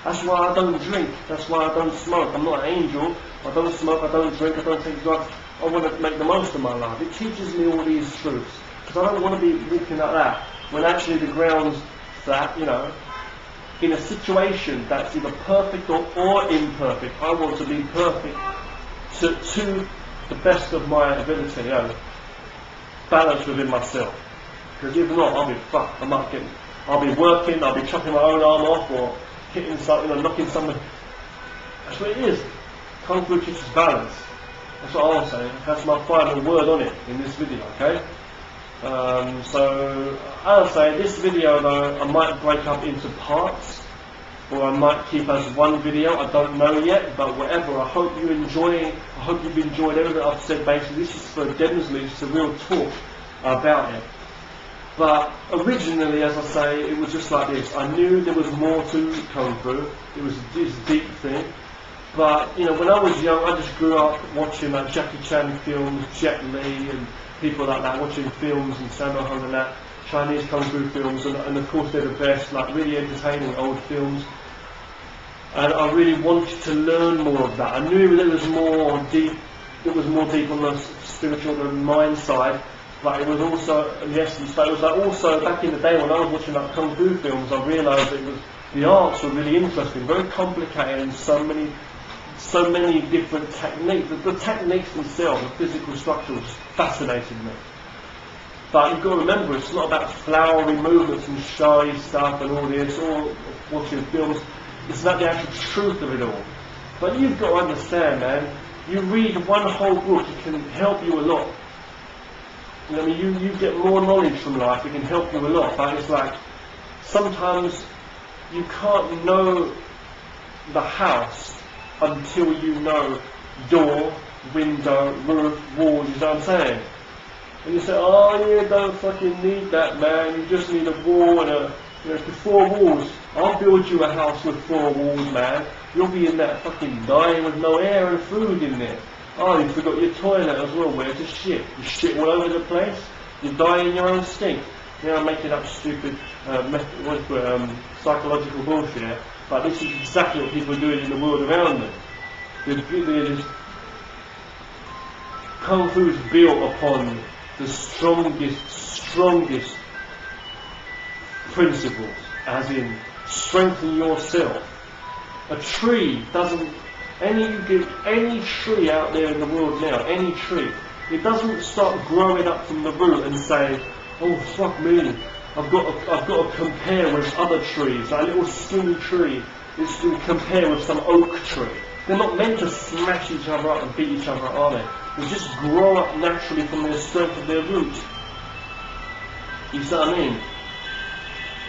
That's why I don't drink. That's why I don't smoke. I'm not an angel. I don't smoke, I don't drink, I don't take drugs. I want to make the most of my life. It teaches me all these truths. Because I don't want to be walking like that when actually the ground's flat, you know. In a situation that's either perfect or imperfect, I want to be perfect to the best of my ability, you know. Balance within myself. Because if not, I'll be fucked. I'll be working, I'll be chopping my own arm off, or hitting something, or knocking someone. That's what it is. Kung Fu teaches balance. That's what I'll say. That's my final word on it in this video, okay? So I'll say this video though, I might break up into parts, or I might keep as one video. I don't know yet, but whatever. I hope you've enjoyed everything I've said. Basically, this is for Demsley. It's a real talk about it. But originally, as I say, it was just like this. I knew there was more to Kung Fu. It was this deep thing. But, you know, when I was young, I just grew up watching like Jackie Chan films, Jet Li, and people like that, watching films and Sammo Hung and that, Chinese Kung Fu films, and of course they're the best, like really entertaining old films. And I really wanted to learn more of that. I knew there was more deep on the spiritual and mind side, but it was also, in the essence, but it was like also back in the day when I was watching like Kung Fu films, I realised the arts were really interesting, very complicated, and so many different techniques. The techniques themselves, the physical structure, just fascinated me. But you've got to remember, it's not about flowery movements and showy stuff and all this, or watching films. It's about the actual truth of it all. But you've got to understand, man, you read one whole book, it can help you a lot. You know, I mean, you get more knowledge from life, it can help you a lot. But it's like, sometimes you can't know the house until you know door, window, roof, wall, you know what I'm saying? And you say, oh yeah, don't fucking need that, man, you just need a wall and four walls. I'll build you a house with 4 walls, man. You'll be in that fucking dying with no air and food in there. Oh, you forgot your toilet as well, where to shit. You shit all over the place, you die in your own stink. You know, I'm making up stupid psychological bullshit, but this is exactly what people are doing in the world around them. Kung Fu is built upon the strongest principles, as in strengthen yourself. A tree doesn't, you give any tree out there in the world now, any tree, it doesn't start growing up from the root and say, oh fuck me, I've got to compare with other trees. A little skinny tree is to compare with some oak tree. They're not meant to smash each other up and beat each other up, are they? They just grow up naturally from the strength of their roots. You see what I mean?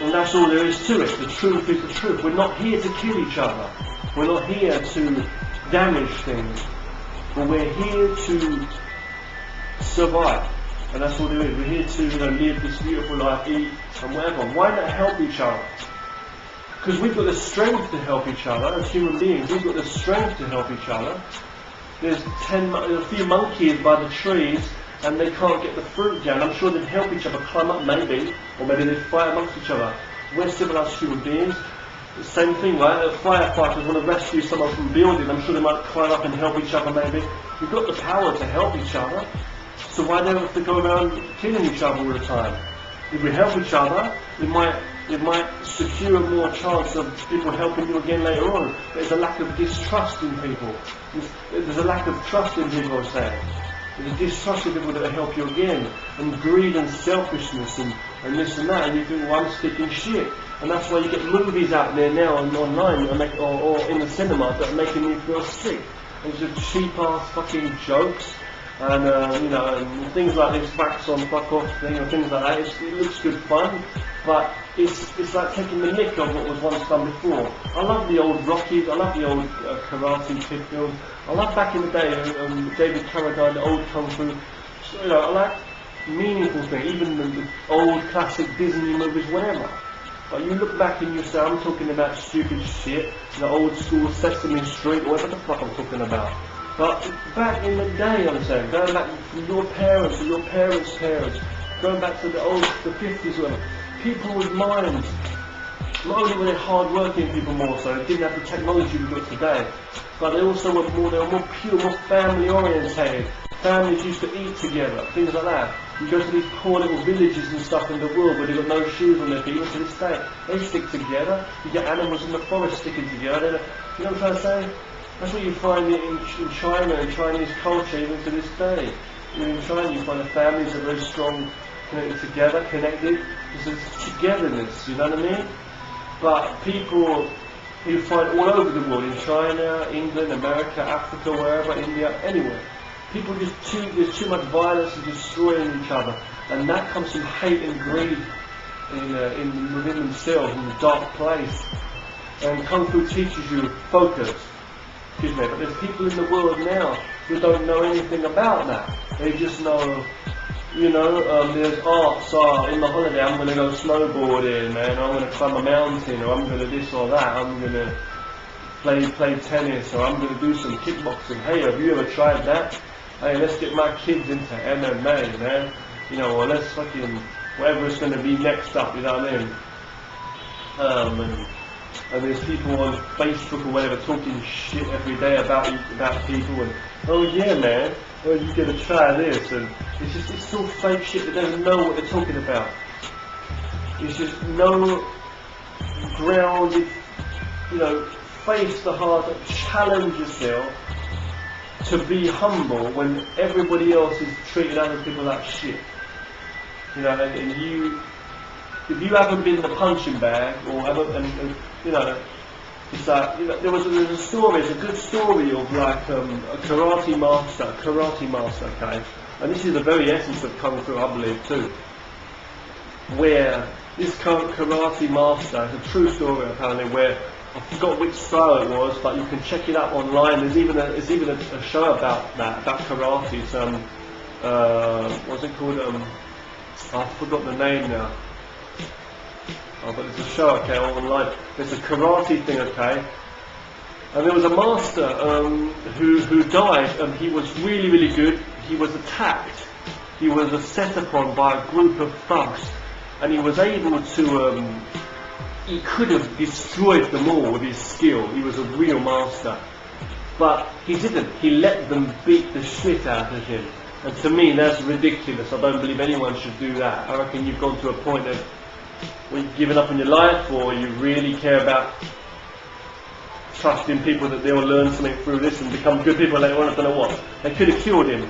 And that's all there is to it. The truth is the truth. We're not here to kill each other. We're not here to damage things. But we're here to survive. And that's all there is. We're here to live this beautiful life, eat, and whatever. Why not help each other? Because we've got the strength to help each other. As human beings, we've got the strength to help each other. There's a few monkeys by the trees, and they can't get the fruit down. I'm sure they'd help each other climb up, maybe, or maybe they'd fight amongst each other. We're civilized human beings. The same thing, right? Firefighters want to rescue someone from a building. I'm sure they might climb up and help each other, maybe. We've got the power to help each other. So why do we have to go around killing each other all the time? If we help each other, it might secure more chance of people helping you again later on. There's a lack of distrust in people. There's a lack of trust in people, I'm saying. There's a distrust in people that will help you again. And greed and selfishness and this and that. And you think, well, I'm sticking shit. And that's why you get movies out there now and online or in the cinema that are making you feel sick. There's just cheap ass fucking jokes. And and things like this, facts on fuck off thing, and things like that. It looks good fun, but it's like taking the nick of what was once done before. I love the old Rockies, I love the old karate kid films. I love back in the day, David Carradine, the old kung fu. So, you know, I like meaningful things, even the old classic Disney movies, whatever. But you look back and you say, I'm talking about stupid shit, the old school Sesame Street, whatever the fuck I'm talking about. But back in the day, I'm saying, going back to your parents or your parents' parents, going back to the 50s or whatever, people with minds, not only were they hard-working people more so, they didn't have the technology we've got today, but they also were more pure, more family-orientated. Families used to eat together, things like that. You go to these poor little villages and stuff in the world where they've got no shoes on their feet, even to this day, they stick together. You get animals in the forest sticking together. You know what I'm trying to say? That's what you find in China and Chinese culture even to this day. Even in China you find the families are very strong, connected. There's togetherness, you know what I mean? But people you find all over the world, in China, England, America, Africa, wherever, India, anywhere. People there's too much violence and destroying each other, and that comes from hate and greed within themselves, in the dark place. And Kung Fu teaches you focus. Excuse me, but there's people in the world now who don't know anything about that. They just know, there's arts. In the holiday I'm going to go snowboarding, man, or I'm going to climb a mountain, or I'm going to this or that, I'm going to play tennis, or I'm going to do some kickboxing. Hey, have you ever tried that? Hey, let's get my kids into MMA, man. Or let's fucking, whatever it's going to be next up, you know what I mean? And there's people on Facebook or whatever talking shit every day about people, and oh yeah, man, oh you gotta try this, and it's all fake shit that doesn't know what they're talking about. It's just no grounded, face the hard, challenge yourself to be humble when everybody else is treating other people like shit. And you, if you haven't been the punching bag, or haven't, it's like, there was a story, it's a good story of like a karate master, okay? And this is the very essence of Kung Fu, I believe, too. Where this karate master, it's a true story apparently, where I forgot which style it was, but you can check it up online. There's even a show about that, about karate. It's what's it called? I forgot the name now. Oh, but there's a show, okay, online. There's a karate thing, okay. And there was a master who died, and he was really, really good. He was attacked. He was set upon by a group of thugs, and he was able to. He could have destroyed them all with his skill. He was a real master. But he didn't. He let them beat the shit out of him. And to me, that's ridiculous. I don't believe anyone should do that. I reckon you've gone to a point of where you've given up on your life, or you really care about trusting people that they will learn something through this and become good people later on. I don't know what. They could have killed him.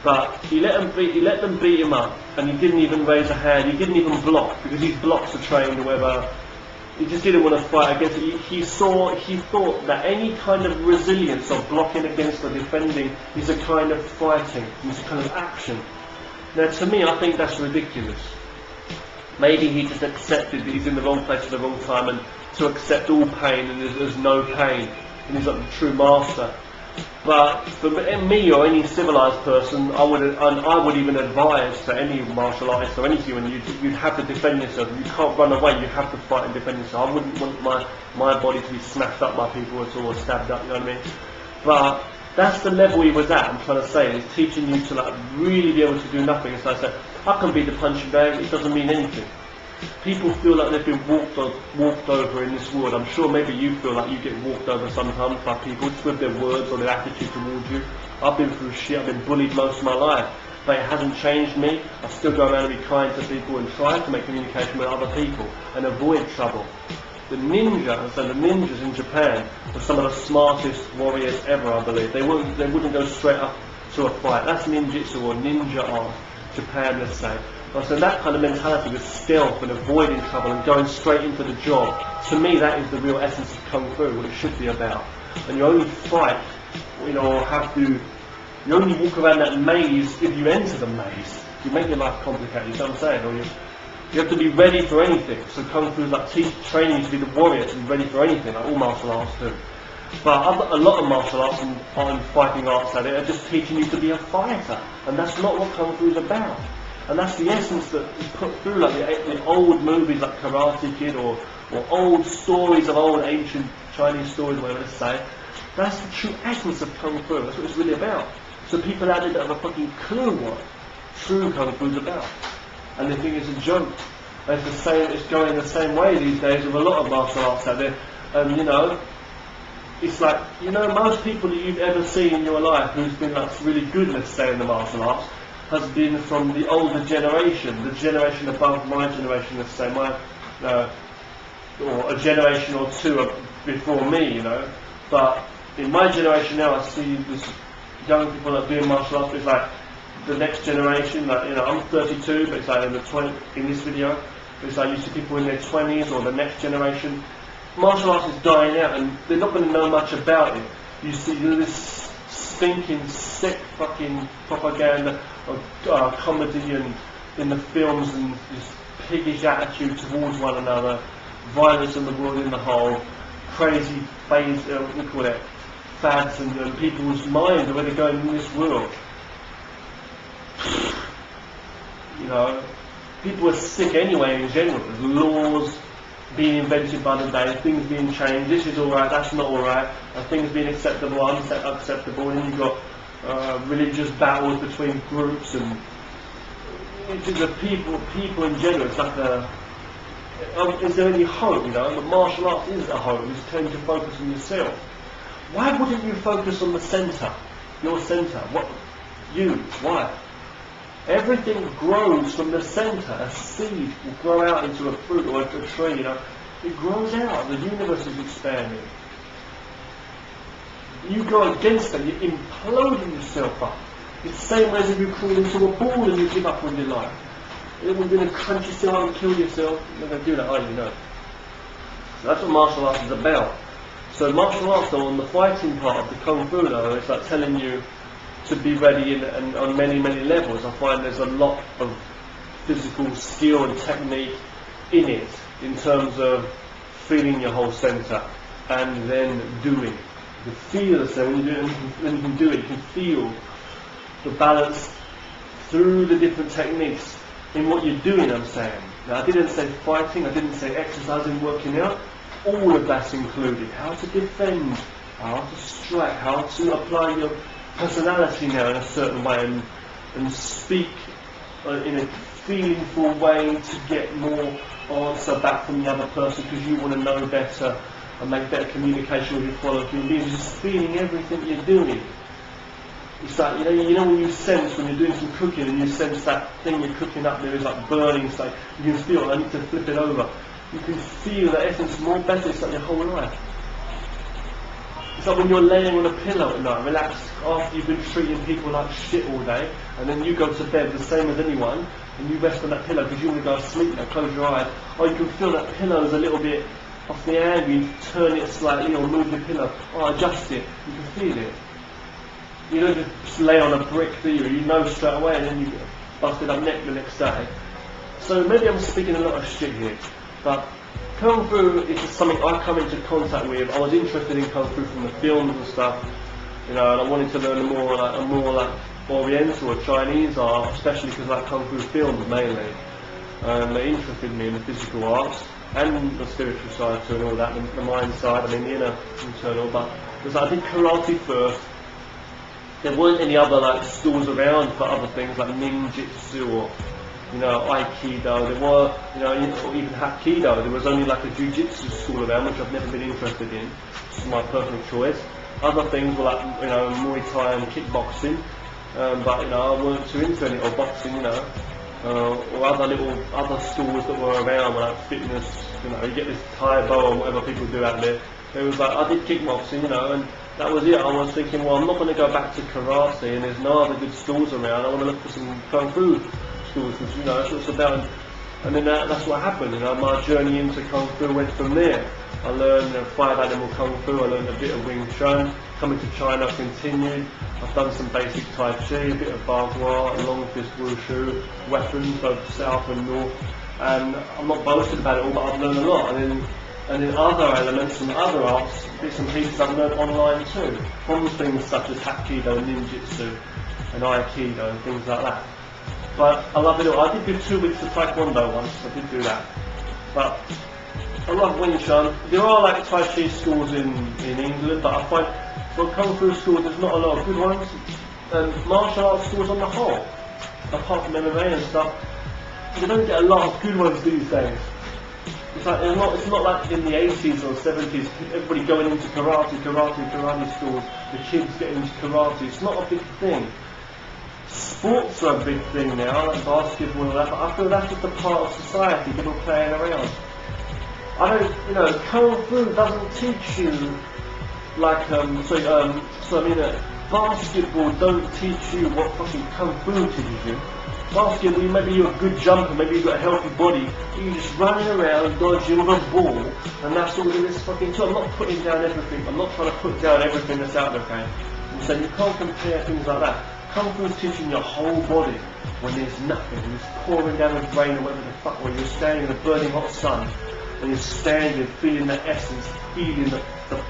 But he let them beat him up, and he didn't even raise a hand. He didn't even block, because his blocks are trained or whatever. He just didn't want to fight against it. He thought that any kind of resilience of blocking against or defending is a kind of fighting, is a kind of action. Now to me, I think that's ridiculous. Maybe he just accepted that he's in the wrong place at the wrong time, and to accept all pain, and there's no pain, and he's like the true master. But for me or any civilized person, I would even advise to any martial artist or any human, you'd have to defend yourself. You can't run away, you have to fight and defend yourself. I wouldn't want my body to be smashed up by people at all, or stabbed up, you know what I mean? But that's the level he was at, I'm trying to say. He's teaching you to like really be able to do nothing. So I said, I can be the punching bag, it doesn't mean anything. People feel like they've been walked over in this world. I'm sure maybe you feel like you get walked over sometimes by people just with their words or their attitude towards you. I've been through shit, I've been bullied most of my life, but it hasn't changed me. I still go around and be kind to people and try to make communication with other people and avoid trouble. The ninjas in Japan were some of the smartest warriors ever, I believe. They wouldn't go straight up to a fight. That's ninjutsu or ninja art, Japan, let's say. So that kind of mentality with stealth and avoiding trouble and going straight into the job, to me that is the real essence of Kung Fu, what it should be about. And you only fight, you only walk around that maze if you enter the maze. You make your life complicated, you know what I'm saying? You have to be ready for anything. So Kung Fu is like training you to be the warrior, to be ready for anything, like all martial arts do. But a lot of martial arts and fighting arts at it are just teaching you to be a fighter. And that's not what Kung Fu is about. And that's the essence that is put through, like the old movies like Karate Kid or old stories of old ancient Chinese stories, whatever they say. That's the true essence of Kung Fu. That's what it's really about. So people out there don't have a fucking clue what true Kung Fu is about. And they think it's a joke. And it's the same. It's going the same way these days with a lot of martial arts out there. And you know, it's like, you know, most people that you've ever seen in your life who's been like really good, let's say, in the martial arts, has been from the older generation, the generation above my generation, let's say, or a generation or two before me, you know. But in my generation now, I see this young people that are doing martial arts. It's like the next generation, like, you know, I'm 32, but it's like in this video, it's like you see people in their 20s or the next generation. Martial arts is dying out, and they're not going to know much about it. You see this stinking, sick fucking propaganda of comedy and in the films, and this piggish attitude towards one another, violence in the world in the whole, crazy phase, what do you call it, fads and people's minds, the way they're going in this world. You know, people are sick anyway in general. There's laws being invented by the day, things being changed, this is alright, that's not alright, things being acceptable, unacceptable, and then you've got religious battles between groups, and it's just the people in general. It's like is there any hope, you know? The martial arts is a hope. It's telling you to focus on yourself. Why wouldn't you focus on the centre? Your centre. What? You. Why? Everything grows from the centre. A seed will grow out into a fruit or a tree, you know. It grows out. The universe is expanding. You go against that, you're imploding yourself up. It's the same way as if you crawl into a ball and you give up on your life. You're going to crunch yourself and kill yourself. You're not going to do that, are you? No. So that's what martial arts is about. So martial arts, though, on the fighting part of the Kung Fu, though, it's like telling you to be ready and on many, many levels. I find there's a lot of physical skill and technique in it, in terms of feeling your whole centre and then doing. You can feel the centre. When you can do it, you can feel the balance through the different techniques in what you're doing, I'm saying. Now, I didn't say fighting, I didn't say exercising, working out. All of that's included. How to defend, how to strike, how to apply your personality now in a certain way and speak in a feelingful way to get more answer back from the other person because you want to know better and make better communication with your fellow human beings. Just feeling everything you're doing. It's like, you know when you sense, when you're doing some cooking and you sense that thing you're cooking up there is like burning, it's like you can feel, I need to flip it over. You can feel the essence more better. It's like your whole life. It's like when you're laying on a pillow at night, relaxed, after you've been treating people like shit all day, and then you go to bed the same as anyone, and you rest on that pillow because you want to go to sleep now, close your eyes. Oh, you can feel that pillow's a little bit off the angle, you turn it slightly or move the pillow. Oh, adjust it. You can feel it. You don't just lay on a brick, do you? You know straight away, and then you get busted up neck the next day. So maybe I'm speaking a lot of shit here, but Kung Fu is just something I come into contact with. I was interested in Kung Fu from the films and stuff, you know, and I wanted to learn a more like Oriental or Chinese art, especially because I like Kung Fu films mainly. They interested me in the physical arts and the spiritual side too, and all that, the mind side, the inner, internal. But because I did karate first, there weren't any other like schools around for other things like ninjutsu or, you know, aikido. There were, or even hapkido. There was only like a jiu-jitsu school around, which I've never been interested in. It's my personal choice. Other things were like, Muay Thai and kickboxing, but I weren't too into any, or boxing, or other schools that were around, like fitness. You get this Thai bow or whatever people do out there. It was like I did kickboxing, and that was it. I was thinking, well, I'm not going to go back to karate, and there's no other good schools around. I want to look for some Kung Fu schools, because that's what it's about. And then that's what happened. My journey into Kung Fu went from there. I learned 5 animal Kung Fu. I learned a bit of Wing Chun. Coming to China, I've continued. I've done some basic Tai Chi, a bit of Bagua, a long fist wushu, weapons both south and north, and I'm not boasted about it all, but I've learned a lot. And then other elements and other arts, bits and pieces I've learned online too, from things such as Hapkido, Ninjutsu, and Aikido, and things like that. But I love it all. I did do 2 weeks of Taekwondo once, I did do that. But I love Wing Chun. There are like Tai Chi schools in England, but I find for Kung Fu schools there's not a lot of good ones. And martial arts schools on the whole, apart from MMA and stuff, you don't get a lot of good ones these days. It's not like in the 80s or 70s, everybody going into karate schools, the kids getting into karate. It's not a big thing. Sports are a big thing now, like basketball and all that, but I feel that's just a part of society, people playing around. Kung Fu doesn't teach you like, basketball don't teach you what fucking Kung Fu teaches you. Basketball, maybe you're a good jumper, maybe you've got a healthy body, you're just running around dodging with a ball, and that's all in this fucking tool. I'm not putting down everything, I'm not trying to put down everything that's out there, okay? I'm saying you can't compare things like that. Kung Fu is teaching your whole body when there's nothing, when it's pouring down with rain or whatever the fuck, when you're standing in the burning hot sun, and you're standing, feeling the essence, feeling the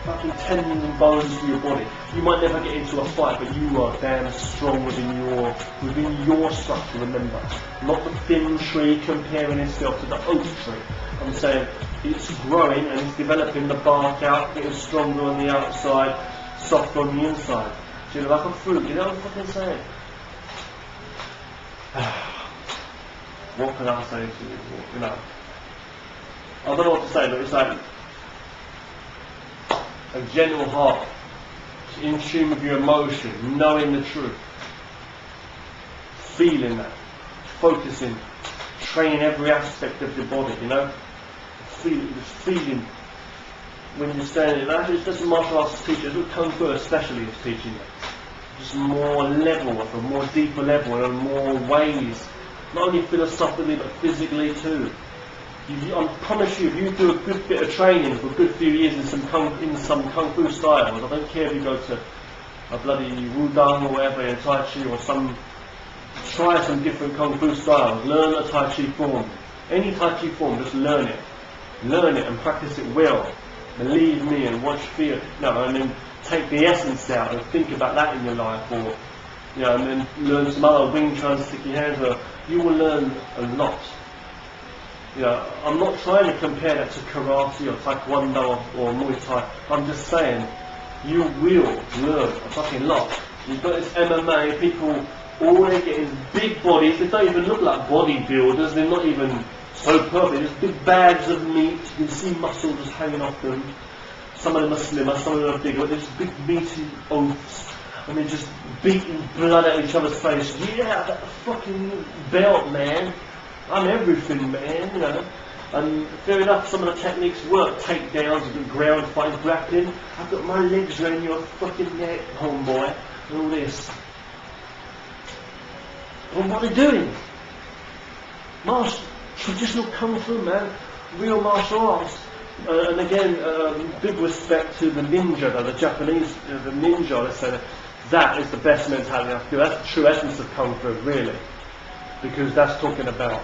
fucking tendons and bones of your body. You might never get into a fight, but you are damn strong within your structure, remember. Not the thin tree comparing itself to the oak tree. I'm saying it's growing and it's developing the bark out, getting stronger on the outside, softer on the inside. So you're like a fruit, you know what I'm fucking saying? What can I say to you? You know, I don't know what to say, but it's like a gentle heart, in tune with your emotion, knowing the truth, feeling that, focusing, training every aspect of your body, you know, feeling when you're standing. That's just martial arts teachers, Kung Fu especially is teaching you. Just more level, a more deeper level, and more ways, not only philosophically but physically too. I promise you, if you do a good bit of training for a good few years in some Kung Fu styles, I don't care if you go to a bloody Wudang or whatever in Tai Chi or try some different Kung Fu styles, learn a Tai Chi form, any Tai Chi form, just learn it and practice it well, believe me, and and then take the essence out and think about that in your life, or and then learn some other Wing Chun, sticky hands, or you will learn a lot. I'm not trying to compare that to karate or taekwondo or Muay Thai. I'm just saying, you will learn a fucking lot. You've got this MMA, people, all they get is big bodies. They don't even look like bodybuilders. They're not even so perfect. Just big bags of meat. You can see muscle just hanging off them. Some of them are slimmer, some of them are bigger. They're just big meaty oafs. And they're just beating blood out of each other's face. Yeah, that fucking belt, man. I'm everything, man, you know. And fair enough, some of the techniques work. Takedowns, ground fight, grappling. I've got my legs around your fucking neck, homeboy, and all this. Well, what are they doing? Traditional Kung Fu, man. Real martial arts. And again, big respect to the ninja, the Japanese, the ninja, let's say. That is the best mentality I feel. That's the true essence of Kung Fu, really. Because that's talking about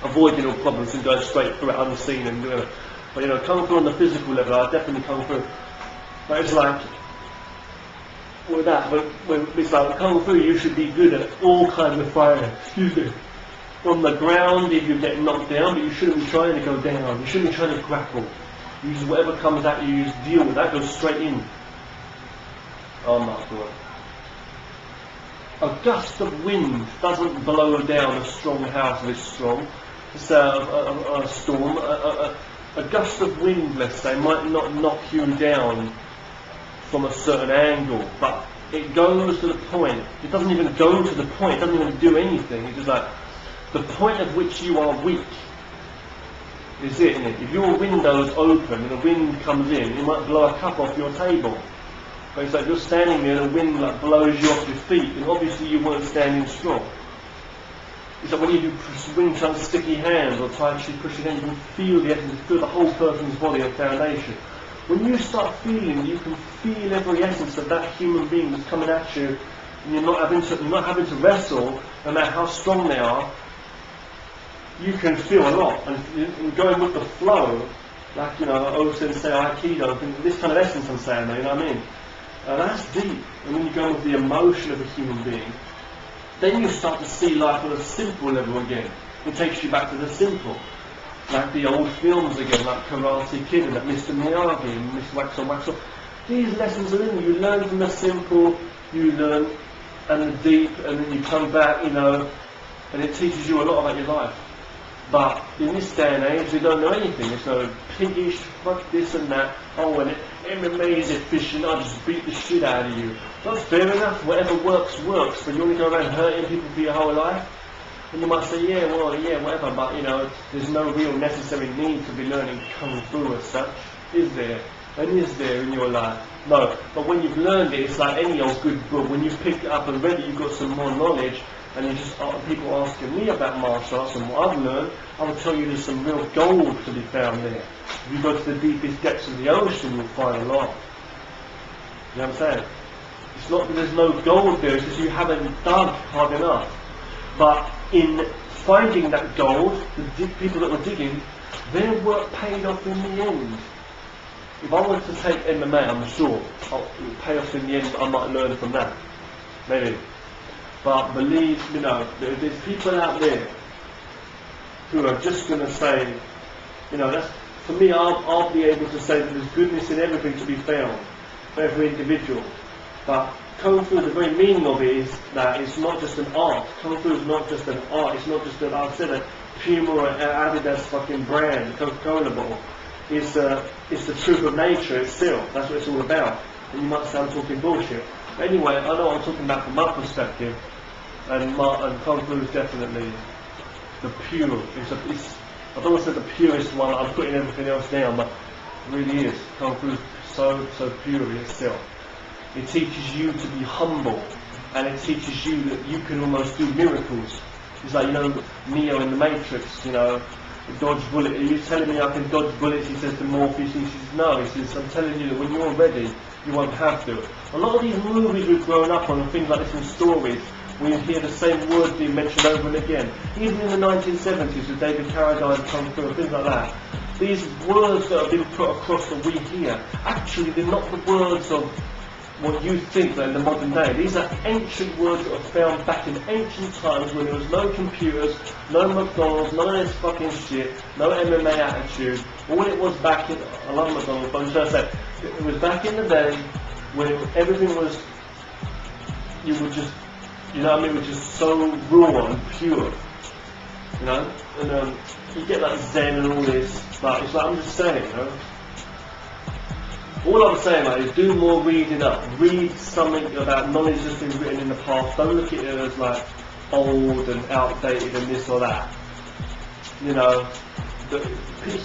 avoiding all problems and going straight through it unseen and doing it. But Kung Fu on the physical level, I definitely Kung Fu. But it's like, with that, it's like Kung Fu, you should be good at all kinds of fighting. Excuse me. On the ground, if you get knocked down, but you shouldn't be trying to go down. You shouldn't be trying to grapple. You just whatever comes at you, you just deal with that. Go straight in. Oh my God. A gust of wind doesn't blow down a strong house if it's strong. It's a storm. A gust of wind, let's say, might not knock you down from a certain angle, but it goes to the point. It doesn't even go to the point. It doesn't even do anything. It's just like the point at which you are weak is it, isn't it? If your window's open and the wind comes in, it might blow a cup off your table. But it's like you're standing there and the wind like blows you off your feet, and obviously you weren't standing strong. It's like when you do Wing Chun sticky hands or Tai Chi pushing hands, you can feel the essence, feel the whole person's body and foundation. When you start feeling, you can feel every essence of that human being that's coming at you, and you're not having to wrestle, no matter how strong they are. you can feel a lot, and going with the flow, like, you know, O-sensei, Aikido, this kind of essence I'm saying, you know what I mean? That's deep. And when you go with the emotion of a human being, then you start to see life on a simple level again. It takes you back to the simple. Like the old films again, like Karate Kid and that Mr. Miyagi and Miss Wax on Wax off. These lessons are in you. You learn from the simple, you learn, and the deep, and then you come back, you know, and it teaches you a lot about your life. But in this day and age, we don't know anything. It's no piggish, fuck this and that. Oh, and MMA is efficient, I'll just beat the shit out of you. That's fair enough, whatever works, works. But you want to go around hurting people for your whole life? And you might say, yeah, well, yeah, whatever, but, you know, there's no real necessary need to be learning Kung Fu as such, is there? And is there in your life? No. But when you've learned it, it's like any old good book. When you've picked it up and read it, you've got some more knowledge. And you just people asking me about martial arts and what I've learned, I will tell you there's some real gold to be found there. If you go to the deepest depths of the ocean, you'll find a lot. You know what I'm saying? It's not that there's no gold there, it's just you haven't dug hard enough. But in finding that gold, the people that were digging, their work paid off in the end. If I were to take MMA, I'm sure it will pay off in the end. I might learn from that, maybe. But believe, you know, there's people out there who are just going to say, you know, that's, for me, I'll be able to say that there's goodness in everything to be found for every individual. But Kung Fu, the very meaning of it is that it's not just an art. Kung Fu is not just an art. It's not just an, I've said a Puma or Adidas fucking brand, Coca-Cola bottle. It's the truth of nature itself. That's what it's all about. And you might say I'm talking bullshit. But anyway, I know what I'm talking about from my perspective. And Kung Fu is definitely the pure. I don't want to say the purest one. I'm putting everything else down, but it really is. Kung Fu is so pure in itself. It teaches you to be humble, and it teaches you that you can almost do miracles. It's like, you know, Neo in the Matrix, you know, dodge bullet. Are you telling me I can dodge bullets? He says to Morpheus. He says, no. He says, I'm telling you that when you're ready, you won't have to. A lot of these movies we've grown up on, and things like this in stories, we hear the same words being mentioned over and again. Even in the 1970s with David Carradine, Kung Fu, and things like that. These words that have been put across that we hear, actually they're not the words of what you think in the modern day. These are ancient words that were found back in ancient times when there was no computers, no McDonald's, none of this fucking shit, no MMA attitude. All it was back in, I love McDonald's, but I'm trying to say, it was back in the day when everything was, you would just, you know what I mean, which is so raw and pure, you know, and you get like Zen and all this, but it's like, I'm just saying, you know, all I'm saying like, is do more reading up, read something about knowledge that's been written in the past, don't look at it as like old and outdated and this or that, you know,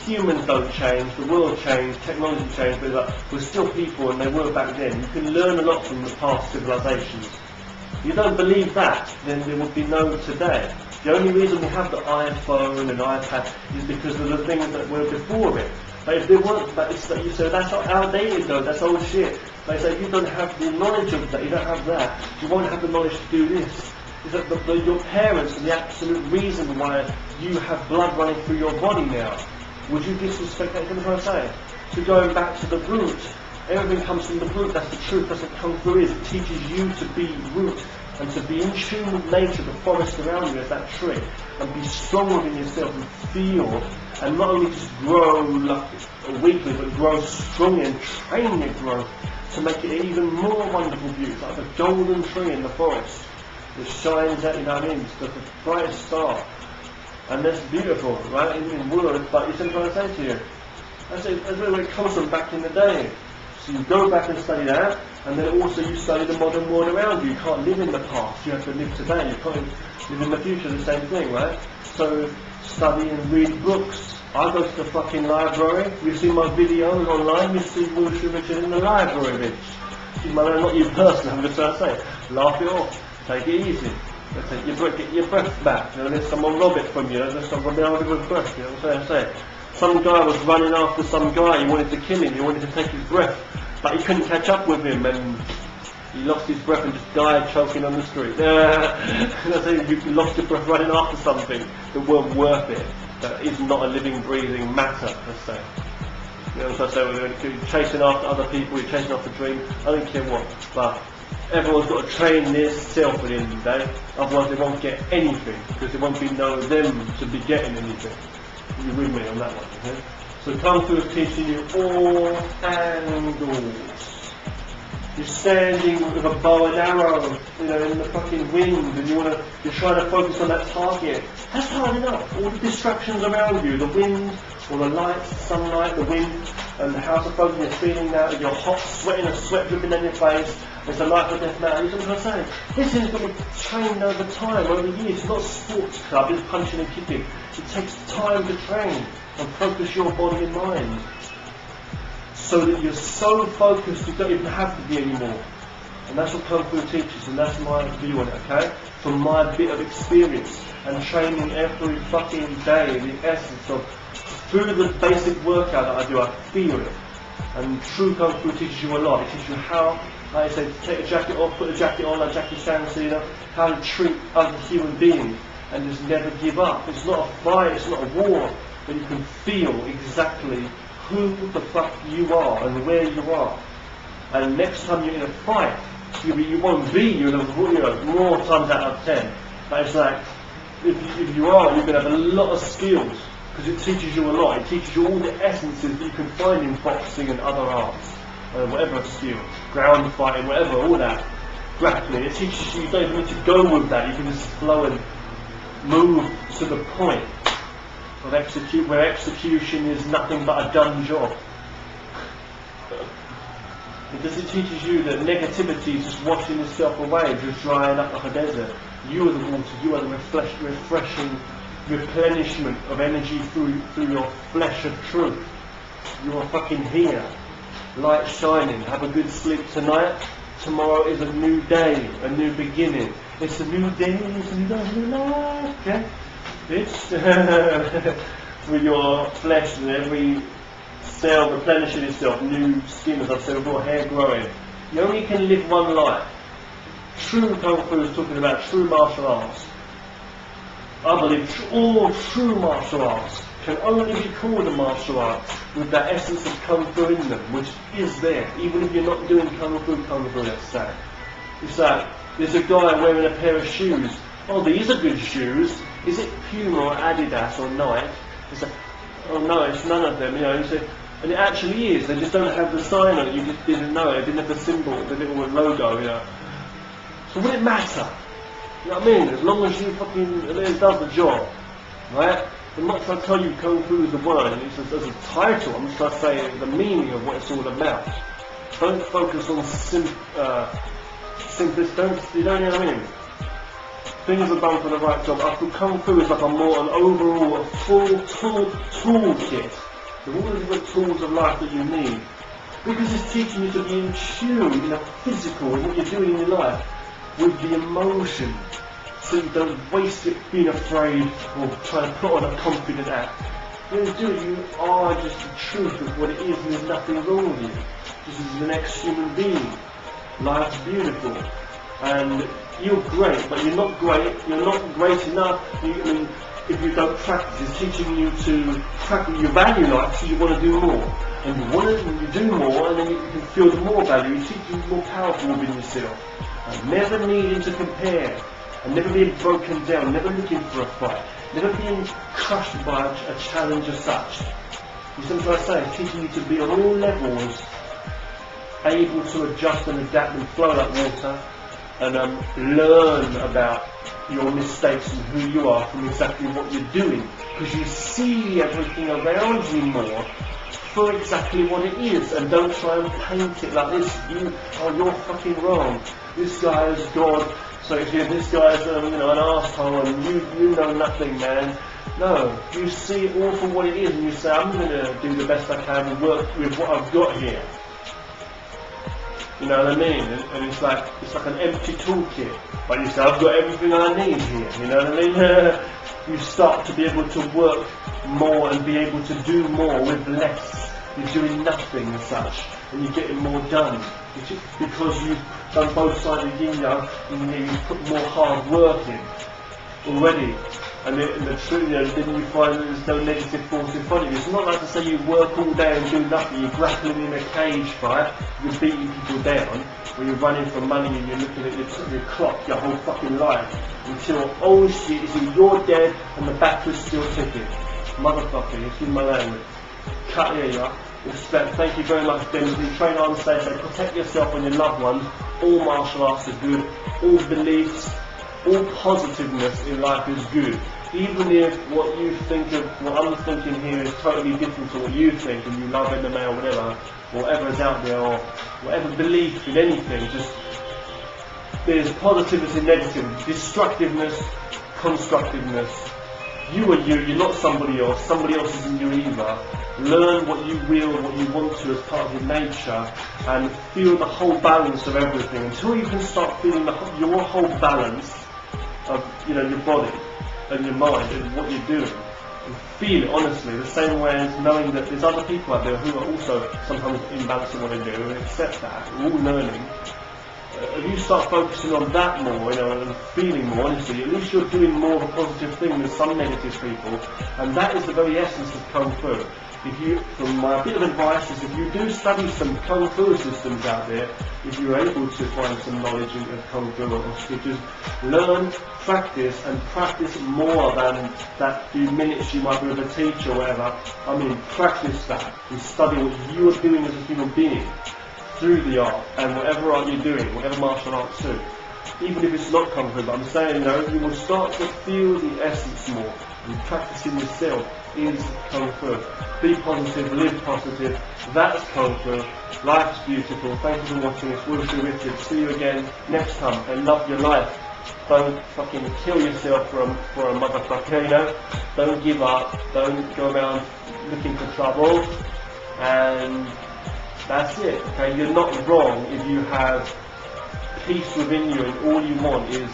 humans don't change, the world changed, technology changed, but like, we're still people and they were back then. You can learn a lot from the past civilizations. If you don't believe that, then there would be no today. The only reason we have the iPhone and iPad is because of the things that were before it. But if there weren't, but it's like you say, that's not outdated though, that's old shit. But it's like, you don't have the knowledge of that, you don't have that, you won't have the knowledge to do this. Is that your parents are the absolute reason why you have blood running through your body now. Would you disrespect that? You know what I'm saying? So going back to the root, everything comes from the root, that's the truth, that's what Kung Fu is. It teaches you to be root and to be in tune with nature, the forest around you as that tree, and be strong within yourself and feel, and not only just grow like weekly, but grow strongly and train your growth to make it an even more wonderful view. It's like a golden tree in the forest that shines out, you know what I mean? It's the brightest star. And that's beautiful, right? In words, but it's what I'm trying to say to you. That's where it comes from back in the day. So you go back and study that, and then also you study the modern world around you. You can't live in the past, you have to live today. You can't live in the future, the same thing, right? So study and read books. I go to the fucking library. You've seen my videos online, you've seen Wilshire Richard in the library, bitch. Not you personally, I'm just trying to say. Laugh it off, take it easy. Get your breath back. You know, let someone rob it from you. Let someone down with a breath. You know what I'm saying? Some guy was running after some guy. He wanted to kill him. He wanted to take his breath, but he couldn't catch up with him. And He lost his breath and just died choking on the street. That's it, you lost your breath running after something that weren't worth it. That is not a living, breathing matter, let's say. You know what I'm saying? When you're chasing after other people, you're chasing after dreams, I don't care what. But everyone's got to train their self at the end of the day, otherwise they won't get anything, because there won't be no them to be getting anything. You're with me on that one, okay? So Kung Fu is teaching you all angles. You're standing with a bow and arrow, you know, in the fucking wind, and you're trying to focus on that target. That's hard enough. All the distractions around you, the wind, all the lights, the sunlight, the wind, and how to focus. You're feeling that, you're hot, sweating, a sweat dripping down your face. It's a life or death matter. You know what I'm saying? This is going to be trained over time, over years. It's not a sports club. It's punching and kicking. It takes time to train and focus your body and mind, so that you're so focused you don't even have to be anymore. And that's what Kung Fu teaches, and that's my view on it, okay? From my bit of experience and training every fucking day, the essence of, through the basic workout that I do, I feel it. And true Kung Fu teaches you a lot. It teaches you how, like I say, take a jacket off, put a jacket on, like Jackie Chan, so you know how to treat other human beings and just never give up. It's not a fight, it's not a war, but you can feel exactly who the fuck you are and where you are. And next time you're in a fight, you won't be, you know, more times out of 10. But it's like, if you are, you're going to have a lot of skills, because it teaches you a lot. It teaches you all the essences that you can find in boxing and other arts, whatever skill, ground fighting, whatever, all that, grappling. It teaches you don't even need to go with that. You can just flow and move to the point of where execution is nothing but a done job. Because it teaches you that negativity is just washing itself away, just drying up like a desert. You are the water, you are the refreshing replenishment of energy through your flesh of truth. You are fucking here, light shining. Have a good sleep tonight. Tomorrow is a new day, a new beginning. It's a new day, it's a new life, okay? It's with your flesh and every cell replenishing itself, new skin, as I've said before, hair growing. You only can live one life. True Kung Fu is talking about true martial arts. I believe all true martial arts can only be called a martial art with that essence of Kung Fu in them, which is there, even if you're not doing Kung Fu, let's say. It's like, there's a guy wearing a pair of shoes. Oh, these are good shoes. Is it Puma or Adidas or Nike? It's like, oh no, it's none of them, you know. And it actually is. They just don't have the sign on it. You just didn't know it. It didn't have the symbol, the little logo, you know. So would it matter? You know what I mean? As long as you fucking, it does the job, right? I'm not trying to tell you Kung Fu is the word. It's just as a title. I'm just trying to say the meaning of what it's all about. Don't focus on simplicity. Don't, you know what I mean? Things are done for the right job. I feel Kung Fu is like an overall, a full toolkit with all the different tools of life that you need. Because it's teaching you to be in tune, in a physical, in what you're doing in your life, with the emotion. So you don't waste it being afraid or trying to put on a confident act. You don't do it, you are just the truth of what it is, and there's nothing wrong with you. This is the next human being. Life's beautiful. And you're great, but you're not great enough. If you don't practice, it's teaching you to practice your value life, so you want to do more. And you do more, and then you can feel the more value. It teaches you more powerful within yourself. And never needing to compare, and never being broken down, never looking for a fight, never being crushed by a challenge as such. You see what I'm saying? It's teaching you to be on all levels able to adjust and adapt and flow like water, and learn about your mistakes and who you are from exactly what you're doing, because you see everything around you more for exactly what it is, and don't try and paint it like this. You're fucking wrong. This guy is God, so if this guy's an asshole and you know nothing, man. No, you see it all for what it is, and you say, I'm going to do the best I can and work with what I've got here. You know what I mean? And it's like an empty toolkit. But you say, I've got everything I need here. You know what I mean? You start to be able to work more and be able to do more with less. You're doing nothing as such, and you're getting more done. because you've done both sides of yin yang, and you've put more hard work in already. And the truth, then you find that there's no negative force in front of you. It's not like to say you work all day and do nothing, you're grappling in a cage fight, you're beating people down, or you're running for money and you're looking at your clock your whole fucking life, until, oh shit, is it you're dead and the battery's still ticking. Motherfucker, excuse my language. Cut here, yeah. Respect. Thank you very much, Benjamin. Train on stage, so protect yourself and your loved ones. All martial arts is good, all beliefs, all positiveness in life is good. Even if what you think of, what I'm thinking here is totally different to what you think, and you love MMA or whatever is out there, or whatever belief in anything, just there's positivity and negativity, destructiveness, constructiveness. You are you, you're not somebody else isn't you either. Learn what you will, what you want to as part of your nature, and feel the whole balance of everything. Until you can start feeling your whole balance of your body and your mind and what you're doing, and feel it honestly, the same way as knowing that there's other people out there who are also sometimes imbalanced in what they do, and accept that, we're all learning. If you start focusing on that more, and feeling more honestly, at least you're doing more of a positive thing than some negative people, and that is the very essence of Kung Fu. From my bit of advice is, if you do study some Kung Fu systems out there, if you're able to find some knowledge of Kung Fu or scriptures, learn, practice, and practice more than that few minutes you might be with a teacher or whatever. I mean, practice that and study what you are doing as a human being through the art and whatever art you're doing, whatever martial arts too. Even if it's not Kung Fu, but I'm saying, you will start to feel the essence more, and practicing yourself is Kung Fu. Be positive, live positive, that's Kung Fu. Life's beautiful. Thank you for watching. It's Wilshire Richard. See you again next time, and love your life. Don't fucking kill yourself for a motherfucker, Don't give up, don't go around looking for trouble, and that's it, okay? You're not wrong if you have peace within you and all you want is,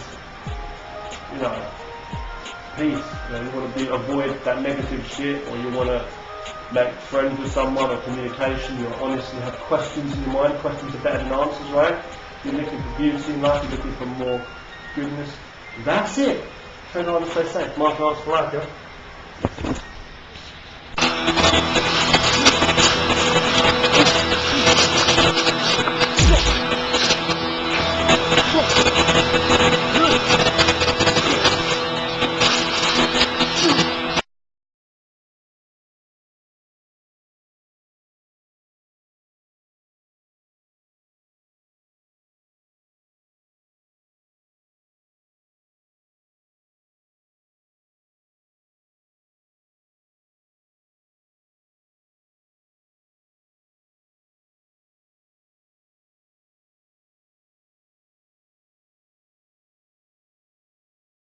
peace. You want to avoid that negative shit, or you want to make friends with someone, or communication, you honestly have questions in your mind. Questions are better than answers, right? You're looking for beauty in life, you're looking for more goodness. That's it. Turn on and stay safe. Martial arts for life, yeah?